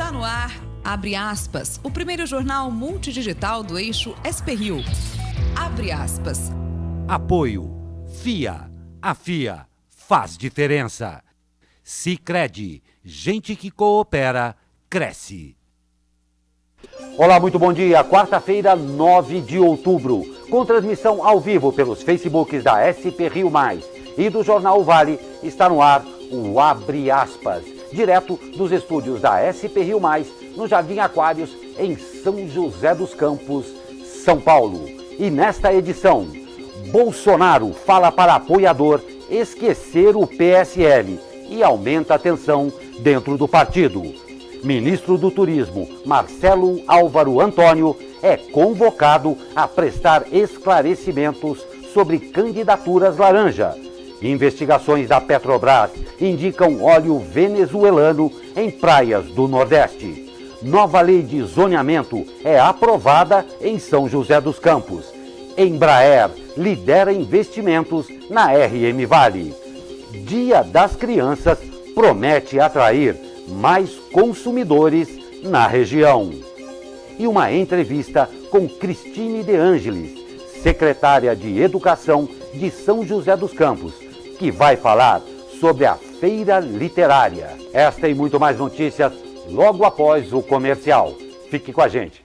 Está no ar, abre aspas, o primeiro jornal multidigital do eixo SP-Rio. Abre aspas. Apoio. FIA. A FIA faz diferença. Sicredi. Gente que coopera, cresce. Olá, muito bom dia. Quarta-feira, 9 de outubro. Com transmissão ao vivo pelos Facebooks da SP-Rio Mais e do Jornal Vale, está no ar o Abre Aspas, direto dos estúdios da SP-Rio Mais, no Jardim Aquários, em São José dos Campos, São Paulo. E nesta edição, Bolsonaro fala para apoiador esquecer o PSL e aumenta a tensão dentro do partido. Ministro do Turismo, Marcelo Álvaro Antônio, é convocado a prestar esclarecimentos sobre candidaturas laranja. Investigações da Petrobras indicam óleo venezuelano em praias do Nordeste. Nova lei de zoneamento é aprovada em São José dos Campos. Embraer lidera investimentos na RM Vale. Dia das Crianças promete atrair mais consumidores na região. E uma entrevista com Cristine De Angelis, secretária de Educação de São José dos Campos, que vai falar sobre a feira literária. Esta e muito mais notícias logo após o comercial. Fique com a gente.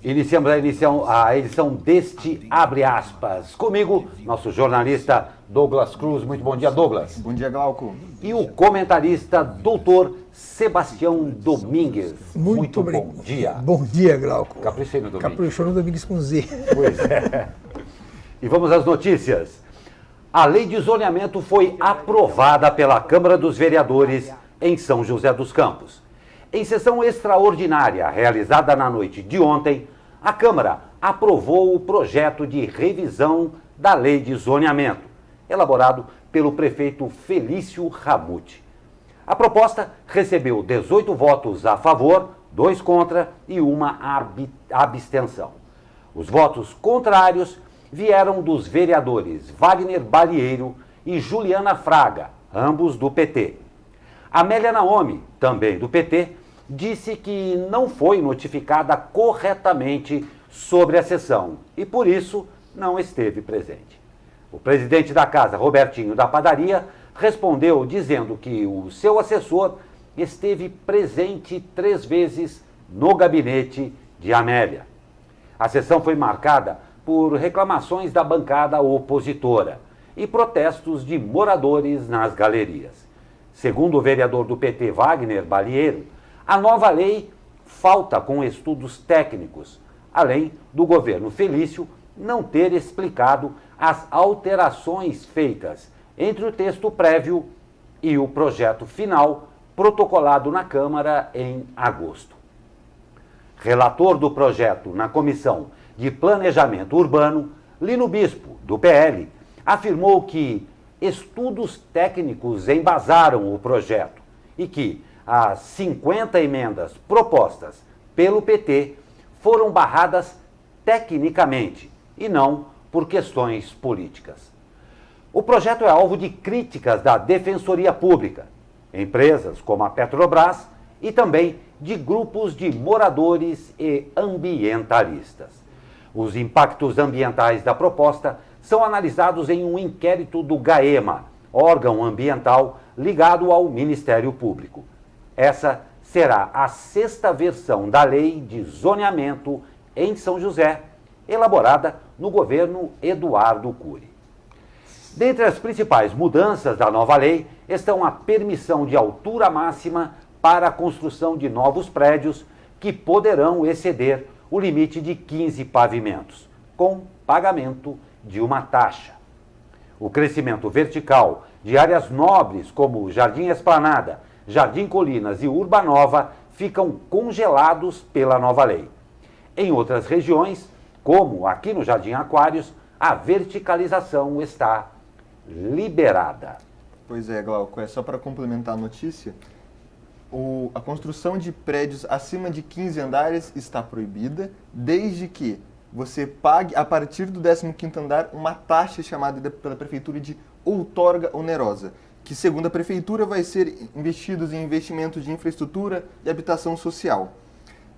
Iniciamos a edição deste Abre Aspas. Comigo, nosso jornalista Douglas Cruz. Muito bom dia, Douglas. Bom dia, Glauco. E o comentarista doutor Sebastião Domingues. Muito bom dia. Bom dia, Glauco. Caprichei no Domingues. Caprichou no Domingues com Z. Pois é. E vamos às notícias. A lei de zoneamento foi aprovada pela Câmara dos Vereadores em São José dos Campos. Em sessão extraordinária realizada na noite de ontem, a Câmara aprovou o projeto de revisão da Lei de Zoneamento, elaborado pelo prefeito Felício Ramute. A proposta recebeu 18 votos a favor, 2 contra e uma abstenção. Os votos contrários vieram dos vereadores Wagner Balieiro e Juliana Fraga, ambos do PT. Amélia Naomi, também do PT, disse que não foi notificada corretamente sobre a sessão e, por isso, não esteve presente. O presidente da casa, Robertinho da Padaria, respondeu dizendo que o seu assessor esteve presente 3 vezes no gabinete de Amélia. A sessão foi marcada por reclamações da bancada opositora e protestos de moradores nas galerias. Segundo o vereador do PT, Wagner Balieiro, a nova lei falta com estudos técnicos, além do governo Felício não ter explicado as alterações feitas entre o texto prévio e o projeto final protocolado na Câmara em agosto. Relator do projeto na Comissão de Planejamento Urbano, Lino Bispo, do PL, afirmou que estudos técnicos embasaram o projeto e que as 50 emendas propostas pelo PT foram barradas tecnicamente e não por questões políticas. O projeto é alvo de críticas da Defensoria Pública, empresas como a Petrobras e também de grupos de moradores e ambientalistas. Os impactos ambientais da proposta são analisados em um inquérito do GAEMA, órgão ambiental ligado ao Ministério Público. Essa será a 6ª versão da Lei de Zoneamento em São José, elaborada no governo Eduardo Cury. Dentre as principais mudanças da nova lei estão a permissão de altura máxima para a construção de novos prédios que poderão exceder o limite de 15 pavimentos, com pagamento de uma taxa. O crescimento vertical de áreas nobres como Jardim Esplanada, Jardim Colinas e Urbanova ficam congelados pela nova lei. Em outras regiões, como aqui no Jardim Aquários, a verticalização está liberada. Pois é, Glauco, é só para complementar a notícia. A construção de prédios acima de 15 andares está proibida, desde que você pague, a partir do 15º andar, uma taxa chamada pela Prefeitura de outorga onerosa, que, segundo a Prefeitura, vai ser investidos em investimentos de infraestrutura e habitação social.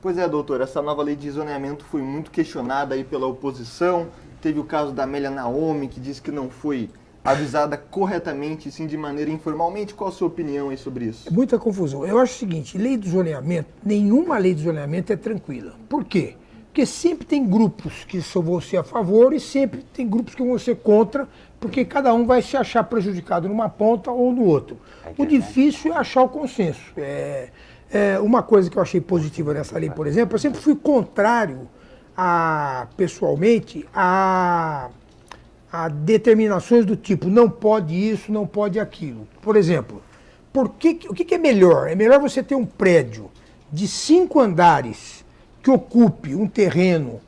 Pois é, doutor, essa nova lei de zoneamento foi muito questionada aí pela oposição. Teve o caso da Amélia Naomi, que disse que não foi avisada corretamente, sim de maneira informalmente. Qual a sua opinião aí sobre isso? É muita confusão. Eu acho o seguinte, lei do zoneamento, nenhuma lei de zoneamento é tranquila. Por quê? Porque sempre tem grupos que vão ser a favor e sempre tem grupos que vão ser contra, porque cada um vai se achar prejudicado numa ponta ou no outro. O difícil é achar o consenso. Uma coisa que eu achei positiva nessa lei, por exemplo, eu sempre fui contrário, pessoalmente, a determinações do tipo, não pode isso, não pode aquilo. Por exemplo, o que é melhor? É melhor você ter um prédio de 5 andares que ocupe um terreno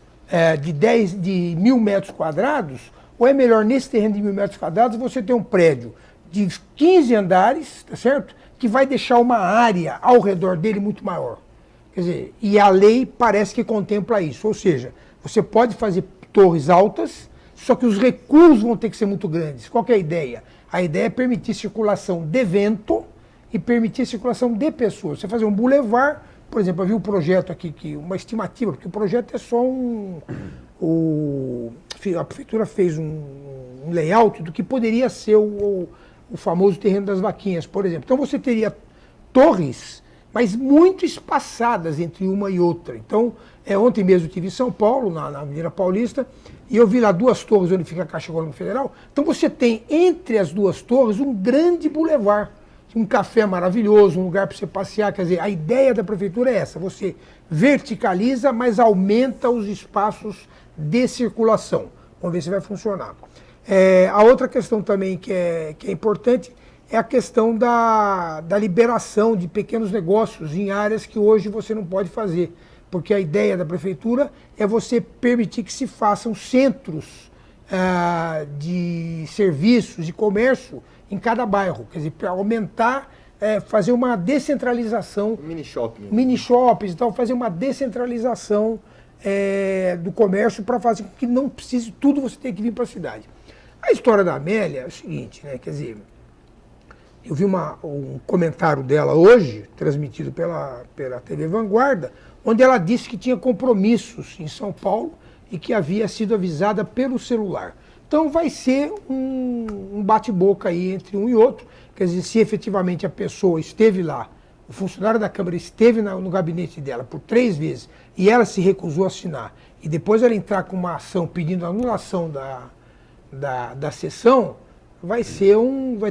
de 1.000 metros quadrados, ou é melhor nesse terreno de 1.000 metros quadrados você ter um prédio de 15 andares, tá certo? Que vai deixar uma área ao redor dele muito maior. Quer dizer, e a lei parece que contempla isso, ou seja, você pode fazer torres altas, só que os recursos vão ter que ser muito grandes. Qual que é a ideia? A ideia é permitir circulação de vento e permitir circulação de pessoas. Você fazer um bulevar, por exemplo, eu vi um projeto aqui, uma estimativa, porque o projeto é só a prefeitura fez um layout do que poderia ser o famoso terreno das vaquinhas, por exemplo. Então você teria torres, mas muito espaçadas entre uma e outra. Então, ontem mesmo eu estive em São Paulo, na Avenida Paulista, e eu vi lá 2 torres onde fica a Caixa Econômica Federal. Então você tem entre as 2 torres um grande bulevar, um café maravilhoso, um lugar para você passear. Quer dizer, a ideia da prefeitura é essa, você verticaliza, mas aumenta os espaços de circulação. Vamos ver se vai funcionar. A outra questão também que é importante é a questão da liberação de pequenos negócios em áreas que hoje você não pode fazer. Porque a ideia da prefeitura é você permitir que se façam centros de serviços e comércio em cada bairro. Quer dizer, para aumentar, fazer uma descentralização. Mini shopping. Mini shoppings, então fazer uma descentralização do comércio para fazer com que não precise tudo você ter que vir para a cidade. A história da Amélia é o seguinte, né? Quer dizer, eu vi um comentário dela hoje, transmitido pela TV Vanguarda, onde ela disse que tinha compromissos em São Paulo e que havia sido avisada pelo celular. Então vai ser um bate-boca aí entre um e outro. Quer dizer, se efetivamente a pessoa esteve lá, o funcionário da Câmara esteve no gabinete dela por 3 vezes e ela se recusou a assinar, e depois ela entrar com uma ação pedindo a anulação da sessão, vai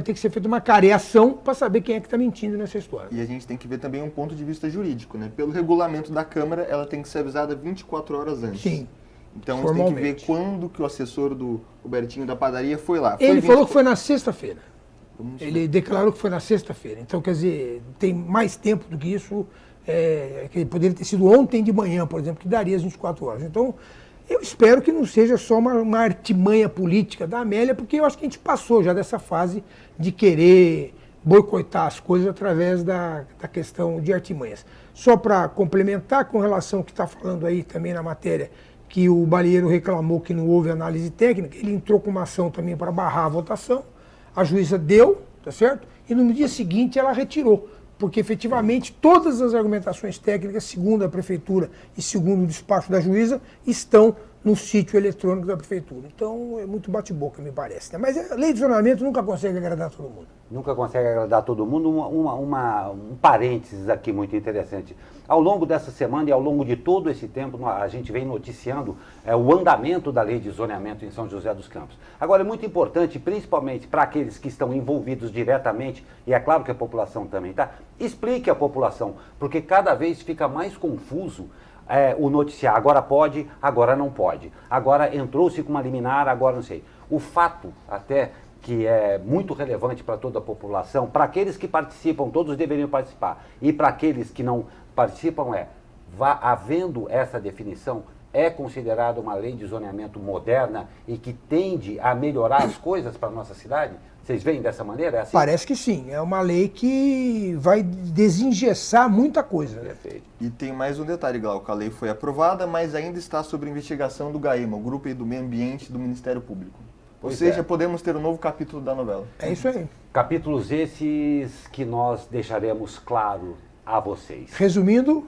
ter que ser feita uma careação para saber quem é que está mentindo nessa história. E a gente tem que ver também um ponto de vista jurídico, né? Pelo regulamento da Câmara, ela tem que ser avisada 24 horas antes. Sim. Então a gente tem que ver quando que o assessor do Robertinho da padaria foi lá. Ele falou que foi na sexta-feira. Ele declarou que foi na sexta-feira. Então, quer dizer, tem mais tempo do que isso. Que poderia ter sido ontem de manhã, por exemplo, que daria as 24 horas. Então, eu espero que não seja só uma artimanha política da Amélia, porque eu acho que a gente passou já dessa fase de querer boicotar as coisas através da questão de artimanhas. Só para complementar, com relação ao que está falando aí também na matéria, que o Balieiro reclamou que não houve análise técnica, ele entrou com uma ação também para barrar a votação, a juíza deu, tá certo? E no dia seguinte ela retirou, porque efetivamente todas as argumentações técnicas, segundo a prefeitura e segundo o despacho da juíza, estão no sítio eletrônico da prefeitura. Então é muito bate-boca, me parece, né? Mas a lei de zoneamento nunca consegue agradar todo mundo. Nunca consegue agradar todo mundo. Um parênteses aqui muito interessante. Ao longo dessa semana e ao longo de todo esse tempo, a gente vem noticiando o andamento da lei de zoneamento em São José dos Campos. Agora, é muito importante, principalmente para aqueles que estão envolvidos diretamente, e é claro que a população também está, explique à população, porque cada vez fica mais confuso o noticiar. Agora pode, agora não pode. Agora entrou-se com uma liminar, agora não sei. O fato, até, que é muito relevante para toda a população, para aqueles que participam, todos deveriam participar, e para aqueles que não participam, havendo essa definição, é considerada uma lei de zoneamento moderna e que tende a melhorar as coisas para a nossa cidade? Vocês veem dessa maneira? É assim? Parece que sim. É uma lei que vai desengessar muita coisa. Perfeito. E tem mais um detalhe, Glauco. A lei foi aprovada, mas ainda está sob investigação do GAEMA, o Grupo do Meio Ambiente do Ministério Público. Ou seja, podemos ter um novo capítulo da novela. É isso aí. Capítulos esses que nós deixaremos claro a vocês. Resumindo,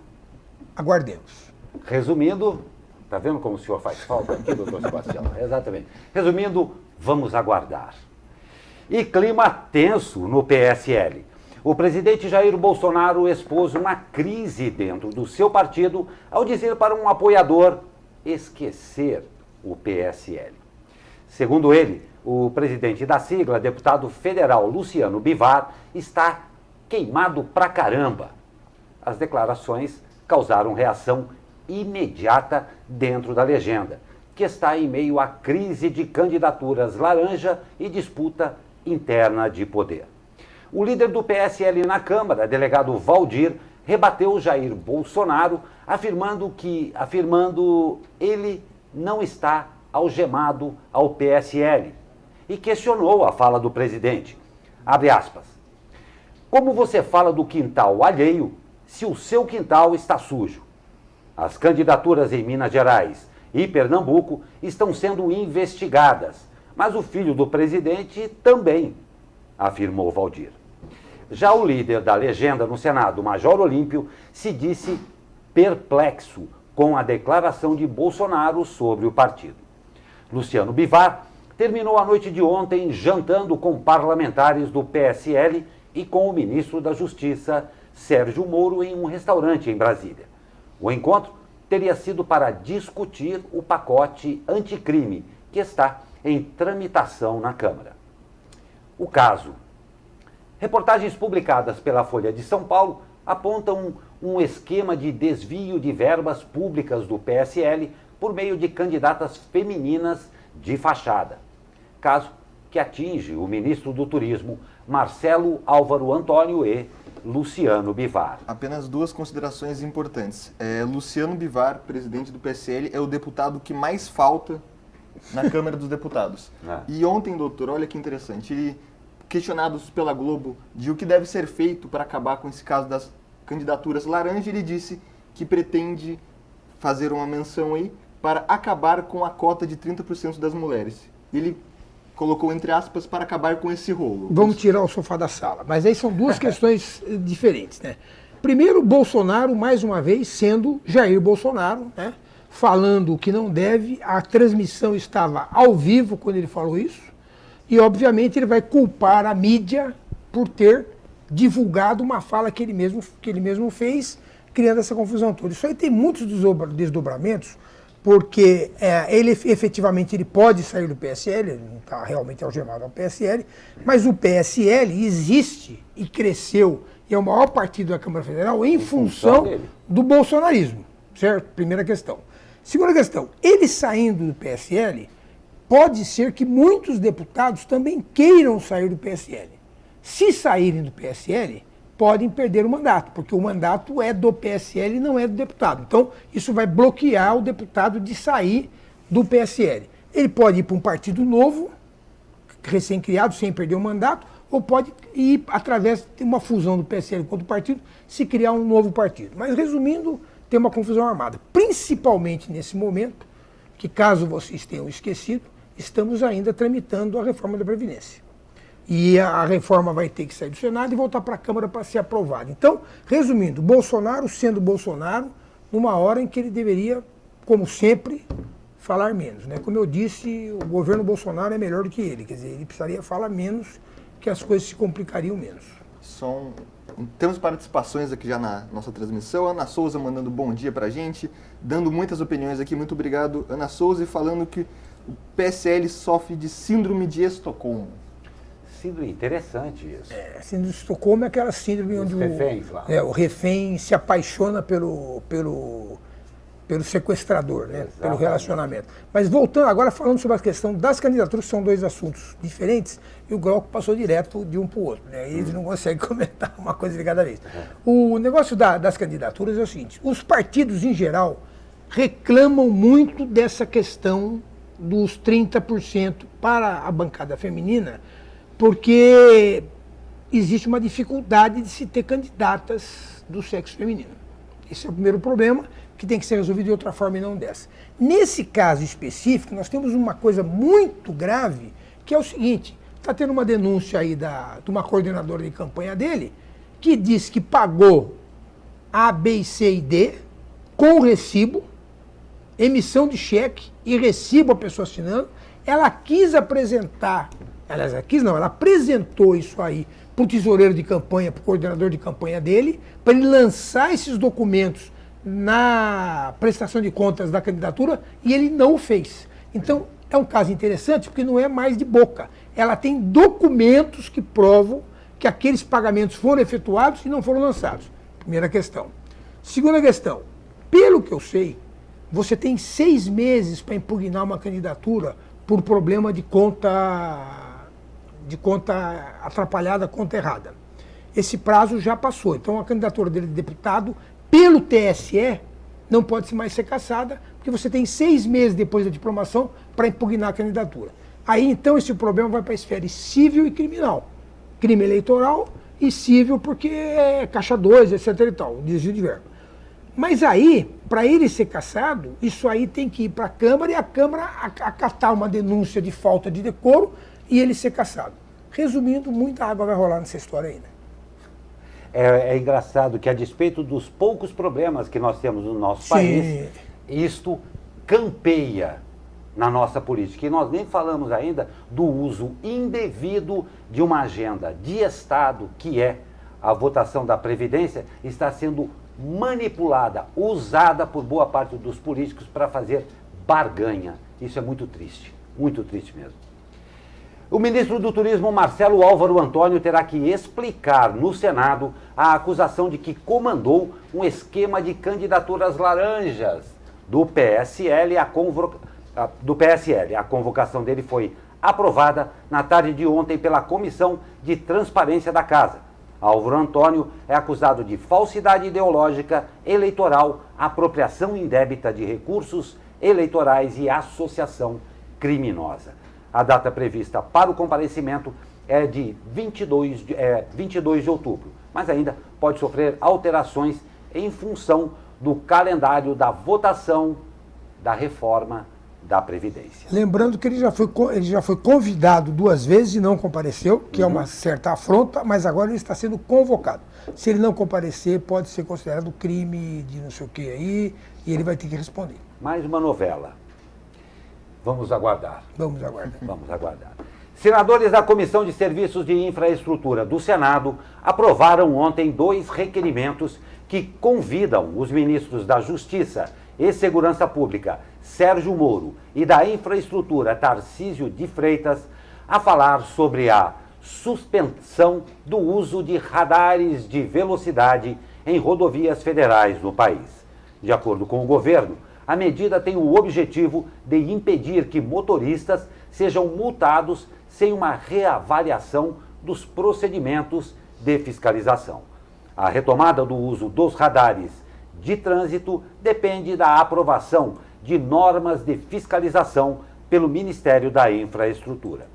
aguardemos. Resumindo, tá vendo como o senhor faz falta aqui, doutor Sebastião? Exatamente. Resumindo, vamos aguardar. E clima tenso no PSL. O presidente Jair Bolsonaro expôs uma crise dentro do seu partido ao dizer para um apoiador esquecer o PSL. Segundo ele, o presidente da sigla, deputado federal Luciano Bivar, está queimado pra caramba. As declarações causaram reação imediata dentro da legenda, que está em meio à crise de candidaturas laranja e disputa interna de poder. O líder do PSL na Câmara, delegado Valdir, rebateu Jair Bolsonaro, afirmando ele não está algemado ao PSL e questionou a fala do presidente. Abre aspas. Como você fala do quintal alheio se o seu quintal está sujo? As candidaturas em Minas Gerais e Pernambuco estão sendo investigadas, mas o filho do presidente também, afirmou Valdir. Já o líder da legenda no Senado, Major Olímpio, se disse perplexo com a declaração de Bolsonaro sobre o partido. Luciano Bivar terminou a noite de ontem jantando com parlamentares do PSL e com o ministro da Justiça, Sérgio Moro, em um restaurante em Brasília. O encontro teria sido para discutir o pacote anticrime que está em tramitação na Câmara. O caso. Reportagens publicadas pela Folha de São Paulo apontam um esquema de desvio de verbas públicas do PSL por meio de candidatas femininas de fachada. Caso que atinge o ministro do Turismo, Marcelo Álvaro Antônio e Luciano Bivar. Apenas duas considerações importantes. Luciano Bivar, presidente do PSL, é o deputado que mais falta na Câmara dos Deputados. E ontem, doutor, olha que interessante, ele, questionados pela Globo de o que deve ser feito para acabar com esse caso das candidaturas laranja, ele disse que pretende fazer uma menção aí para acabar com a cota de 30% das mulheres. Ele colocou entre aspas para acabar com esse rolo. Vamos tirar o sofá da sala. Mas aí são duas questões diferentes, né? Primeiro, Bolsonaro, mais uma vez, sendo Jair Bolsonaro, né? Falando o que não deve. A transmissão estava ao vivo quando ele falou isso. E, obviamente, ele vai culpar a mídia por ter divulgado uma fala que ele mesmo fez, criando essa confusão toda. Isso aí tem muitos desdobramentos, porque ele efetivamente ele pode sair do PSL, ele não está realmente algemado ao PSL, mas o PSL existe e cresceu, e é o maior partido da Câmara Federal em função do bolsonarismo, certo? Primeira questão. Segunda questão, ele saindo do PSL, pode ser que muitos deputados também queiram sair do PSL. Se saírem do PSL, podem perder o mandato, porque o mandato é do PSL e não é do deputado. Então, isso vai bloquear o deputado de sair do PSL. Ele pode ir para um partido novo, recém-criado, sem perder o mandato, ou pode ir através de uma fusão do PSL com outro partido, se criar um novo partido. Mas, resumindo, tem uma confusão armada. Principalmente nesse momento, que caso vocês tenham esquecido, estamos ainda tramitando a reforma da Previdência. E a reforma vai ter que sair do Senado e voltar para a Câmara para ser aprovada. Então, resumindo, Bolsonaro sendo Bolsonaro, numa hora em que ele deveria, como sempre, falar menos, né? Como eu disse, o governo Bolsonaro é melhor do que ele, quer dizer, ele precisaria falar menos, que as coisas se complicariam menos. Temos participações aqui já na nossa transmissão. Ana Souza mandando bom dia para a gente, dando muitas opiniões aqui. Muito obrigado, Ana Souza, e falando que o PSL sofre de síndrome de Estocolmo. Síndrome interessante isso. Síndrome de Estocolmo é aquela síndrome onde o refém se apaixona pelo sequestrador, né? Pelo relacionamento. Mas voltando agora, falando sobre a questão das candidaturas, são dois assuntos diferentes, e o Glauco passou direto de um para o outro, né? E eles não conseguem comentar uma coisa de cada vez. O negócio das candidaturas é o seguinte, os partidos em geral reclamam muito dessa questão dos 30% para a bancada feminina, porque existe uma dificuldade de se ter candidatas do sexo feminino. Esse é o primeiro problema, que tem que ser resolvido de outra forma e não dessa. Nesse caso específico, nós temos uma coisa muito grave, que é o seguinte: está tendo uma denúncia aí de uma coordenadora de campanha dele, que diz que pagou A, B, C e D com recibo, emissão de cheque e recibo a pessoa assinando. Ela quis apresentar, ela apresentou isso aí para o tesoureiro de campanha, para o coordenador de campanha dele, para ele lançar esses documentos na prestação de contas da candidatura, e ele não o fez. Então, é um caso interessante porque não é mais de boca. Ela tem documentos que provam que aqueles pagamentos foram efetuados e não foram lançados. Primeira questão. Segunda questão, pelo que eu sei, você tem 6 meses para impugnar uma candidatura por problema de conta atrapalhada, conta errada. Esse prazo já passou. Então, a candidatura dele de deputado, pelo TSE, não pode mais ser cassada, porque você tem 6 meses depois da diplomação para impugnar a candidatura. Aí, então, esse problema vai para a esfera civil e criminal. Crime eleitoral e civil, porque é caixa 2, etc. e tal, desvio de verba. Mas aí, para ele ser cassado, isso aí tem que ir para a Câmara e a Câmara acatar uma denúncia de falta de decoro e ele ser cassado. Resumindo, muita água vai rolar nessa história aí, né? É engraçado que, a despeito dos poucos problemas que nós temos no nosso país, isto campeia na nossa política. E nós nem falamos ainda do uso indevido de uma agenda de Estado, que é a votação da Previdência, está sendo manipulada, usada por boa parte dos políticos para fazer barganha. Isso é muito triste mesmo. O ministro do Turismo, Marcelo Álvaro Antônio, terá que explicar no Senado a acusação de que comandou um esquema de candidaturas laranjas do PSL. A convocação dele foi aprovada na tarde de ontem pela Comissão de Transparência da Casa. Álvaro Antônio é acusado de falsidade ideológica, eleitoral, apropriação indébita de recursos eleitorais e associação criminosa. A data prevista para o comparecimento é de 22 de outubro, mas ainda pode sofrer alterações em função do calendário da votação da reforma da Previdência. Lembrando que ele já foi convidado 2 vezes e não compareceu, que é uma certa afronta, mas agora ele está sendo convocado. Se ele não comparecer, pode ser considerado crime de não sei o que aí, e ele vai ter que responder. Mais uma novela. Vamos aguardar. Vamos aguardar. Vamos aguardar. Senadores da Comissão de Serviços de Infraestrutura do Senado aprovaram ontem 2 requerimentos que convidam os ministros da Justiça e Segurança Pública, Sérgio Moro, e da Infraestrutura, Tarcísio de Freitas, a falar sobre a suspensão do uso de radares de velocidade em rodovias federais no país. De acordo com o governo, a medida tem o objetivo de impedir que motoristas sejam multados sem uma reavaliação dos procedimentos de fiscalização. A retomada do uso dos radares de trânsito depende da aprovação de normas de fiscalização pelo Ministério da Infraestrutura.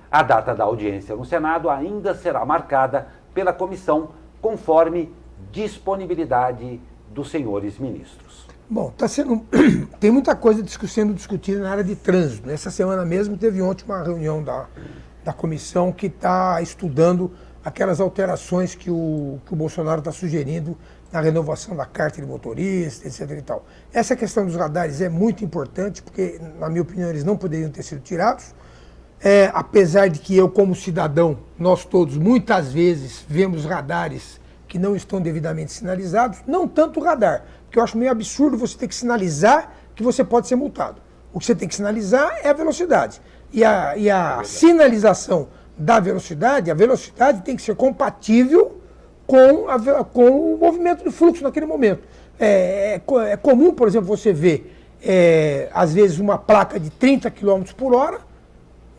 A data da audiência no Senado ainda será marcada pela comissão, conforme disponibilidade dos senhores ministros. Bom, tem muita coisa sendo discutida na área de trânsito. Essa semana mesmo teve ontem uma reunião da comissão que está estudando aquelas alterações que o Bolsonaro está sugerindo na renovação da carta de motorista, etc. e tal. Essa questão dos radares é muito importante, porque, na minha opinião, eles não poderiam ter sido tirados. Apesar de que eu, como cidadão, nós todos, muitas vezes, vemos radares que não estão devidamente sinalizados, não tanto o radar, porque eu acho meio absurdo você ter que sinalizar que você pode ser multado. O que você tem que sinalizar é a velocidade. E a sinalização da velocidade, a velocidade tem que ser compatível com o movimento de fluxo naquele momento. É comum, por exemplo, você ver, às vezes, uma placa de 30 km por hora,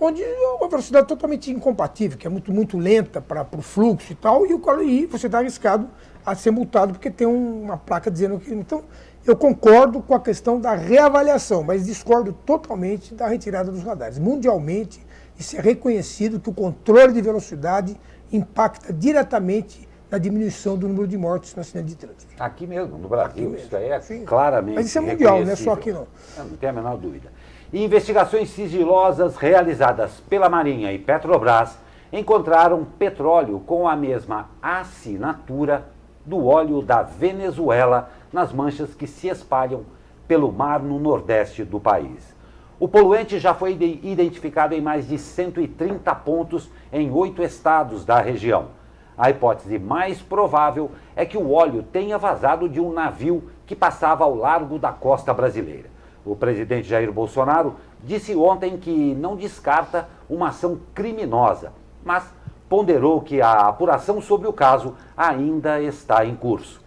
onde uma velocidade totalmente incompatível, que é muito lenta para o fluxo e tal, e você está arriscado a ser multado porque tem uma placa dizendo que... Então, Eu concordo com a questão da reavaliação, mas discordo totalmente da retirada dos radares. Mundialmente, isso é reconhecido que o controle de velocidade impacta diretamente na diminuição do número de mortes no acidente de trânsito. Aqui mesmo, no Brasil, mesmo. isso aí é Sim. claramente Mas isso é mundial, não é só reconhecível. aqui não. Não tem a menor dúvida. E investigações sigilosas realizadas pela Marinha e Petrobras encontraram petróleo com a mesma assinatura do óleo da Venezuela nas manchas que se espalham pelo mar no nordeste do país. O poluente já foi identificado em mais de 130 pontos em 8 estados da região. A hipótese mais provável é que o óleo tenha vazado de um navio que passava ao largo da costa brasileira. O presidente Jair Bolsonaro disse ontem que não descarta uma ação criminosa, mas ponderou que a apuração sobre o caso ainda está em curso.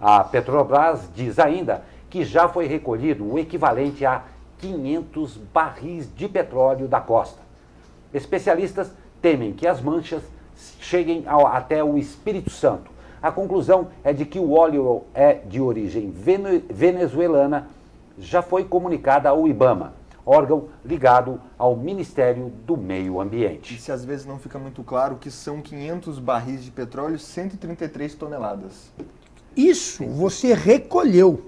A Petrobras diz ainda que já foi recolhido o equivalente a 500 barris de petróleo da costa. Especialistas temem que as manchas cheguem até o Espírito Santo. A conclusão é de que o óleo é de origem venezuelana, já foi comunicada ao IBAMA, órgão ligado ao Ministério do Meio Ambiente. E se às vezes não fica muito claro que são 500 barris de petróleo, 133 toneladas. Isso você recolheu.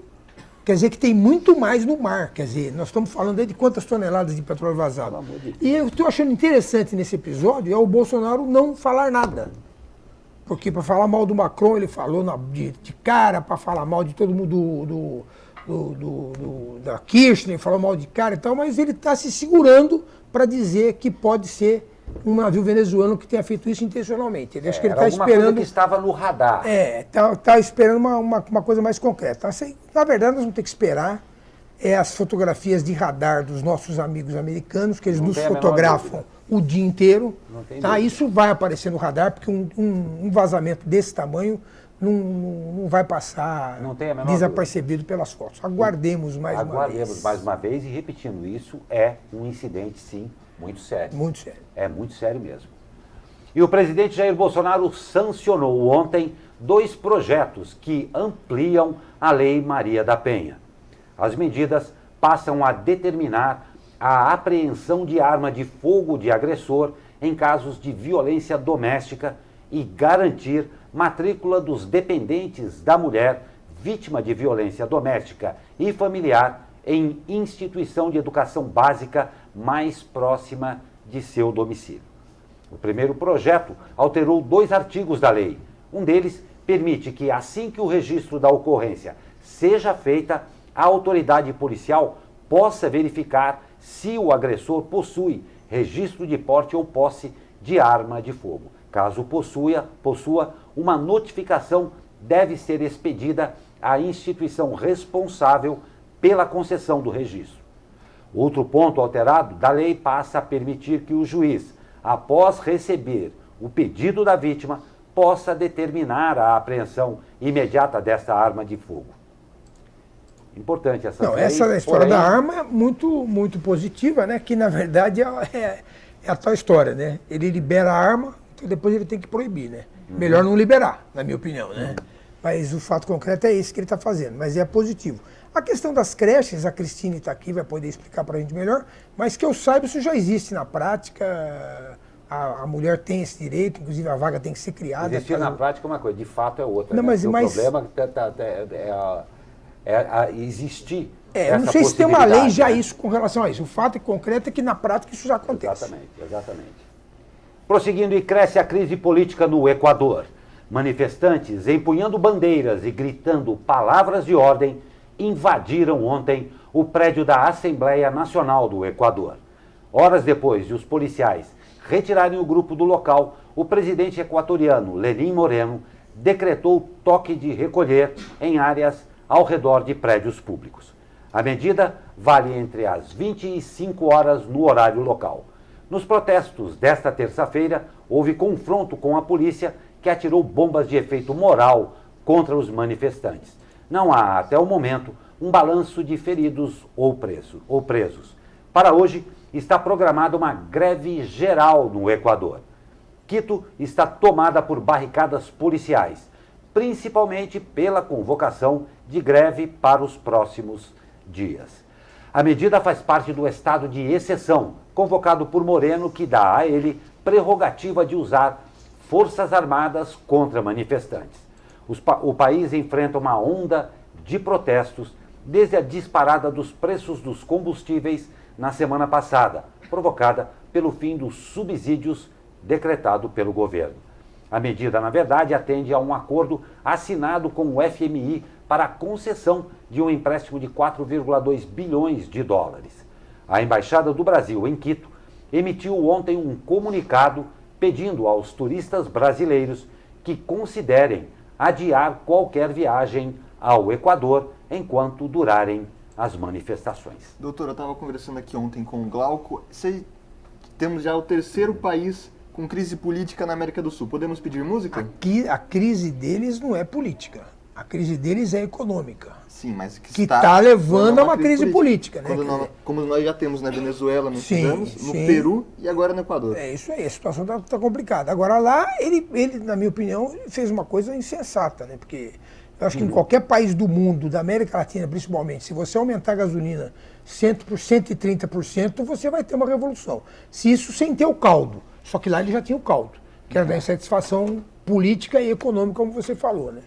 Quer dizer que tem muito mais no mar. Quer dizer, nós estamos falando aí de quantas toneladas de petróleo vazado. E eu estou achando interessante nesse episódio é o Bolsonaro não falar nada. Porque para falar mal do Macron, ele falou de cara, para falar mal de todo mundo da Kirchner, falou mal de cara e tal, mas ele está se segurando para dizer que pode ser um navio venezuelano que tenha feito isso intencionalmente. Ele acho que ele está esperando. Coisa que estava no radar. Tá esperando uma coisa mais concreta. Assim, na verdade, nós vamos ter que esperar as fotografias de radar dos nossos amigos americanos, que eles nos fotografam o dia inteiro. Tá? Isso vai aparecer no radar, porque um vazamento desse tamanho não vai passar desapercebido pelas fotos. Aguardemos mais uma vez. Aguardemos mais uma vez e repetindo, isso é um incidente, sim, muito sério. Muito sério. É muito sério mesmo. E o presidente Jair Bolsonaro sancionou ontem 2 projetos que ampliam a Lei Maria da Penha. As medidas passam a determinar a apreensão de arma de fogo de agressor em casos de violência doméstica e garantir matrícula dos dependentes da mulher vítima de violência doméstica e familiar em instituição de educação básica mais próxima de seu domicílio. O primeiro projeto alterou 2 artigos da lei. Um deles permite que, assim que o registro da ocorrência seja feita, a autoridade policial possa verificar se o agressor possui registro de porte ou posse de arma de fogo. Caso possua, uma notificação deve ser expedida à instituição responsável pela concessão do registro. Outro ponto alterado da lei passa a permitir que o juiz, após receber o pedido da vítima, possa determinar a apreensão imediata dessa arma de fogo. Importante essa lei. Essa história da arma é muito, muito positiva, né? Que na verdade é a tal história, né? Ele libera a arma, então depois ele tem que proibir, né? Melhor não liberar, na minha opinião, né? Mas o fato concreto é esse que ele está fazendo, mas é positivo. A questão das creches, a Cristine está aqui, vai poder explicar para a gente melhor, mas que eu saiba, isso já existe na prática, a mulher tem esse direito, inclusive a vaga tem que ser criada. Existir na prática é uma coisa, de fato é outra. Não, né? mas o problema é existir eu não sei se tem uma lei já isso com relação a isso. O fato concreto é que na prática isso já acontece. Exatamente. Prosseguindo, e cresce a crise política no Equador. Manifestantes empunhando bandeiras e gritando palavras de ordem invadiram ontem o prédio da Assembleia Nacional do Equador. Horas depois de os policiais retirarem o grupo do local, o presidente equatoriano Lenín Moreno decretou toque de recolher em áreas ao redor de prédios públicos. A medida vale entre as 25 horas no horário local. Nos protestos desta terça-feira, houve confronto com a polícia, que atirou bombas de efeito moral contra os manifestantes. Não há, até o momento, um balanço de feridos ou presos. Para hoje, está programada uma greve geral no Equador. Quito está tomada por barricadas policiais. principalmente pela convocação de greve para os próximos dias. A medida faz parte do estado de exceção, convocado por Moreno, que dá a ele prerrogativa de usar forças armadas contra manifestantes. O país enfrenta uma onda de protestos desde a disparada dos preços dos combustíveis na semana passada, provocada pelo fim dos subsídios decretado pelo governo. A medida, na verdade, atende a um acordo assinado com o FMI para a concessão de um empréstimo de 4,2 bilhões de dólares. A Embaixada do Brasil em Quito emitiu ontem um comunicado pedindo aos turistas brasileiros que considerem adiar qualquer viagem ao Equador enquanto durarem as manifestações. Doutor, eu estava conversando aqui ontem com o Glauco. Temos já o terceiro país com crise política na América do Sul. Podemos pedir música? A crise deles não é política. A crise deles é econômica. Sim, mas que está levando a uma crise política, né? Como nós já temos na Venezuela, nós tivemos, no sim. Peru e agora no Equador. É isso aí, a situação está complicada. Agora lá, ele, na minha opinião, fez uma coisa insensata, né? Porque eu acho que em qualquer país do mundo, da América Latina principalmente, se você aumentar a gasolina 130%, você vai ter uma revolução. Se isso sem ter o caldo. Só que lá ele já tinha o caldo, que era da insatisfação política e econômica, como você falou, né?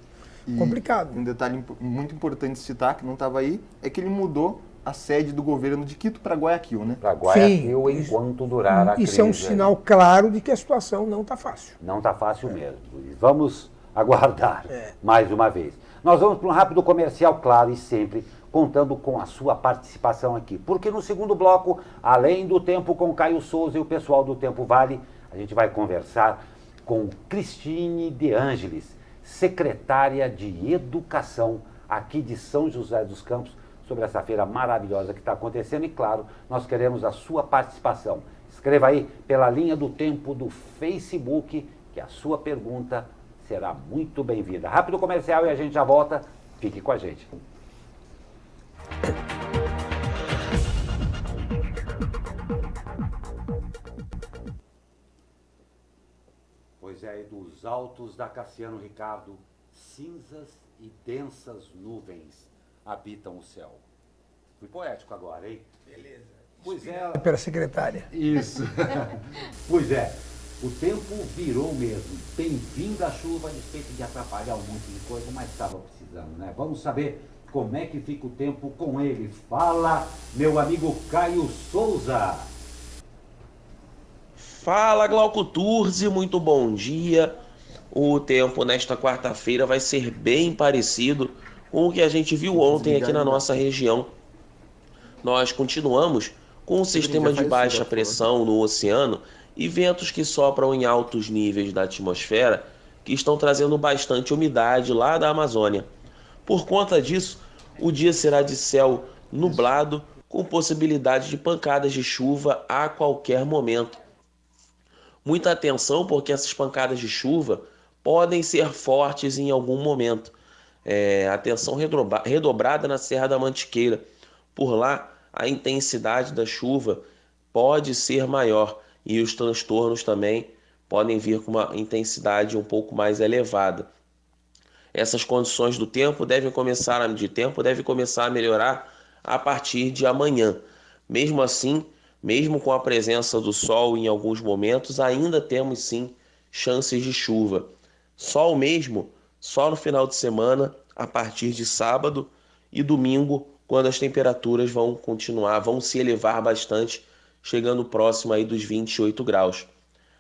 E complicado. Um detalhe muito importante citar, que não estava aí, é que ele mudou a sede do governo de Quito para Guayaquil, né? Para Guayaquil, enquanto durar a crise. Isso é um sinal claro de que a situação não está fácil. Não está fácil mesmo. E vamos aguardar mais uma vez. Nós vamos para um rápido comercial, claro, e sempre contando com a sua participação aqui. Porque no segundo bloco, além do Tempo com Caio Souza e o pessoal do Tempo Vale, a gente vai conversar com Cristine De Ângeles, secretária de Educação aqui de São José dos Campos, sobre essa feira maravilhosa que está acontecendo. E claro, nós queremos a sua participação. Escreva aí pela linha do Tempo do Facebook, que a sua pergunta será muito bem-vinda. Rápido comercial e a gente já volta. Fique com a gente. Pois é, e dos altos da Cassiano Ricardo, cinzas e densas nuvens habitam o céu. Fui poético agora, hein? Beleza. Pois é. Pela secretária. Isso. Pois é, o tempo virou mesmo. Tem vindo a chuva a despeito de atrapalhar um monte de coisa, mas estava precisando, né? Vamos saber como é que fica o tempo com ele. Fala, meu amigo Caio Souza. Fala, Glauco Turzi, muito bom dia. O tempo nesta quarta-feira vai ser bem parecido com o que a gente viu ontem aqui na nossa região. Nós continuamos com um sistema de baixa pressão no oceano e ventos que sopram em altos níveis da atmosfera que estão trazendo bastante umidade lá da Amazônia. Por conta disso, o dia será de céu nublado com possibilidade de pancadas de chuva a qualquer momento. Muita atenção, porque essas pancadas de chuva podem ser fortes em algum momento. Atenção redobrada na Serra da Mantiqueira. Por lá, a intensidade da chuva pode ser maior e os transtornos também podem vir com uma intensidade um pouco mais elevada. Essas condições do tempo devem começar a melhorar a partir de amanhã. Mesmo assim, mesmo com a presença do sol em alguns momentos, ainda temos sim chances de chuva. Sol mesmo, só no final de semana, a partir de sábado e domingo, quando as temperaturas vão se elevar bastante, chegando próximo aí dos 28 graus.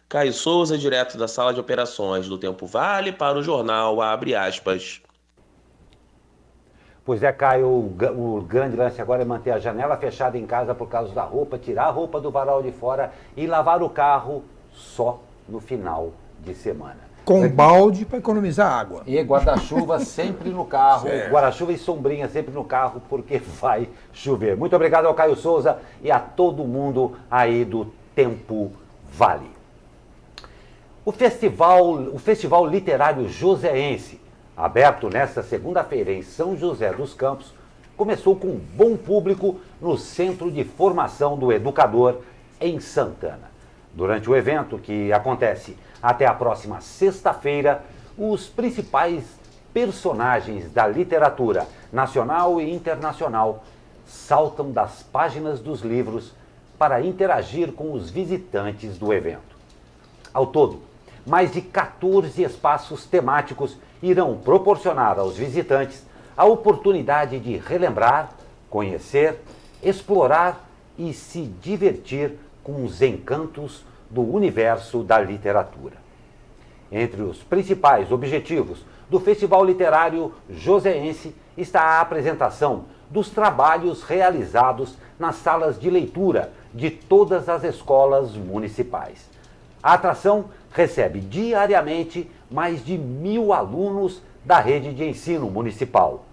Caio Souza, direto da sala de operações do Tempo Vale, para o jornal Abre Aspas. Pois é, Caio, o grande lance agora é manter a janela fechada em casa por causa da roupa, tirar a roupa do varal de fora e lavar o carro só no final de semana. Com balde para economizar água. E guarda-chuva sempre no carro, guarda-chuva e sombrinha sempre no carro, porque vai chover. Muito obrigado ao Caio Souza e a todo mundo aí do Tempo Vale. O Festival Literário Joseense, aberto nesta segunda-feira em São José dos Campos, começou com bom público no Centro de Formação do Educador, em Santana. Durante o evento, que acontece até a próxima sexta-feira, os principais personagens da literatura nacional e internacional saltam das páginas dos livros para interagir com os visitantes do evento. Ao todo, mais de 14 espaços temáticos irão proporcionar aos visitantes a oportunidade de relembrar, conhecer, explorar e se divertir com os encantos do universo da literatura. Entre os principais objetivos do Festival Literário Joseense está a apresentação dos trabalhos realizados nas salas de leitura de todas as escolas municipais. A atração recebe diariamente mais de 1.000 alunos da rede de ensino municipal.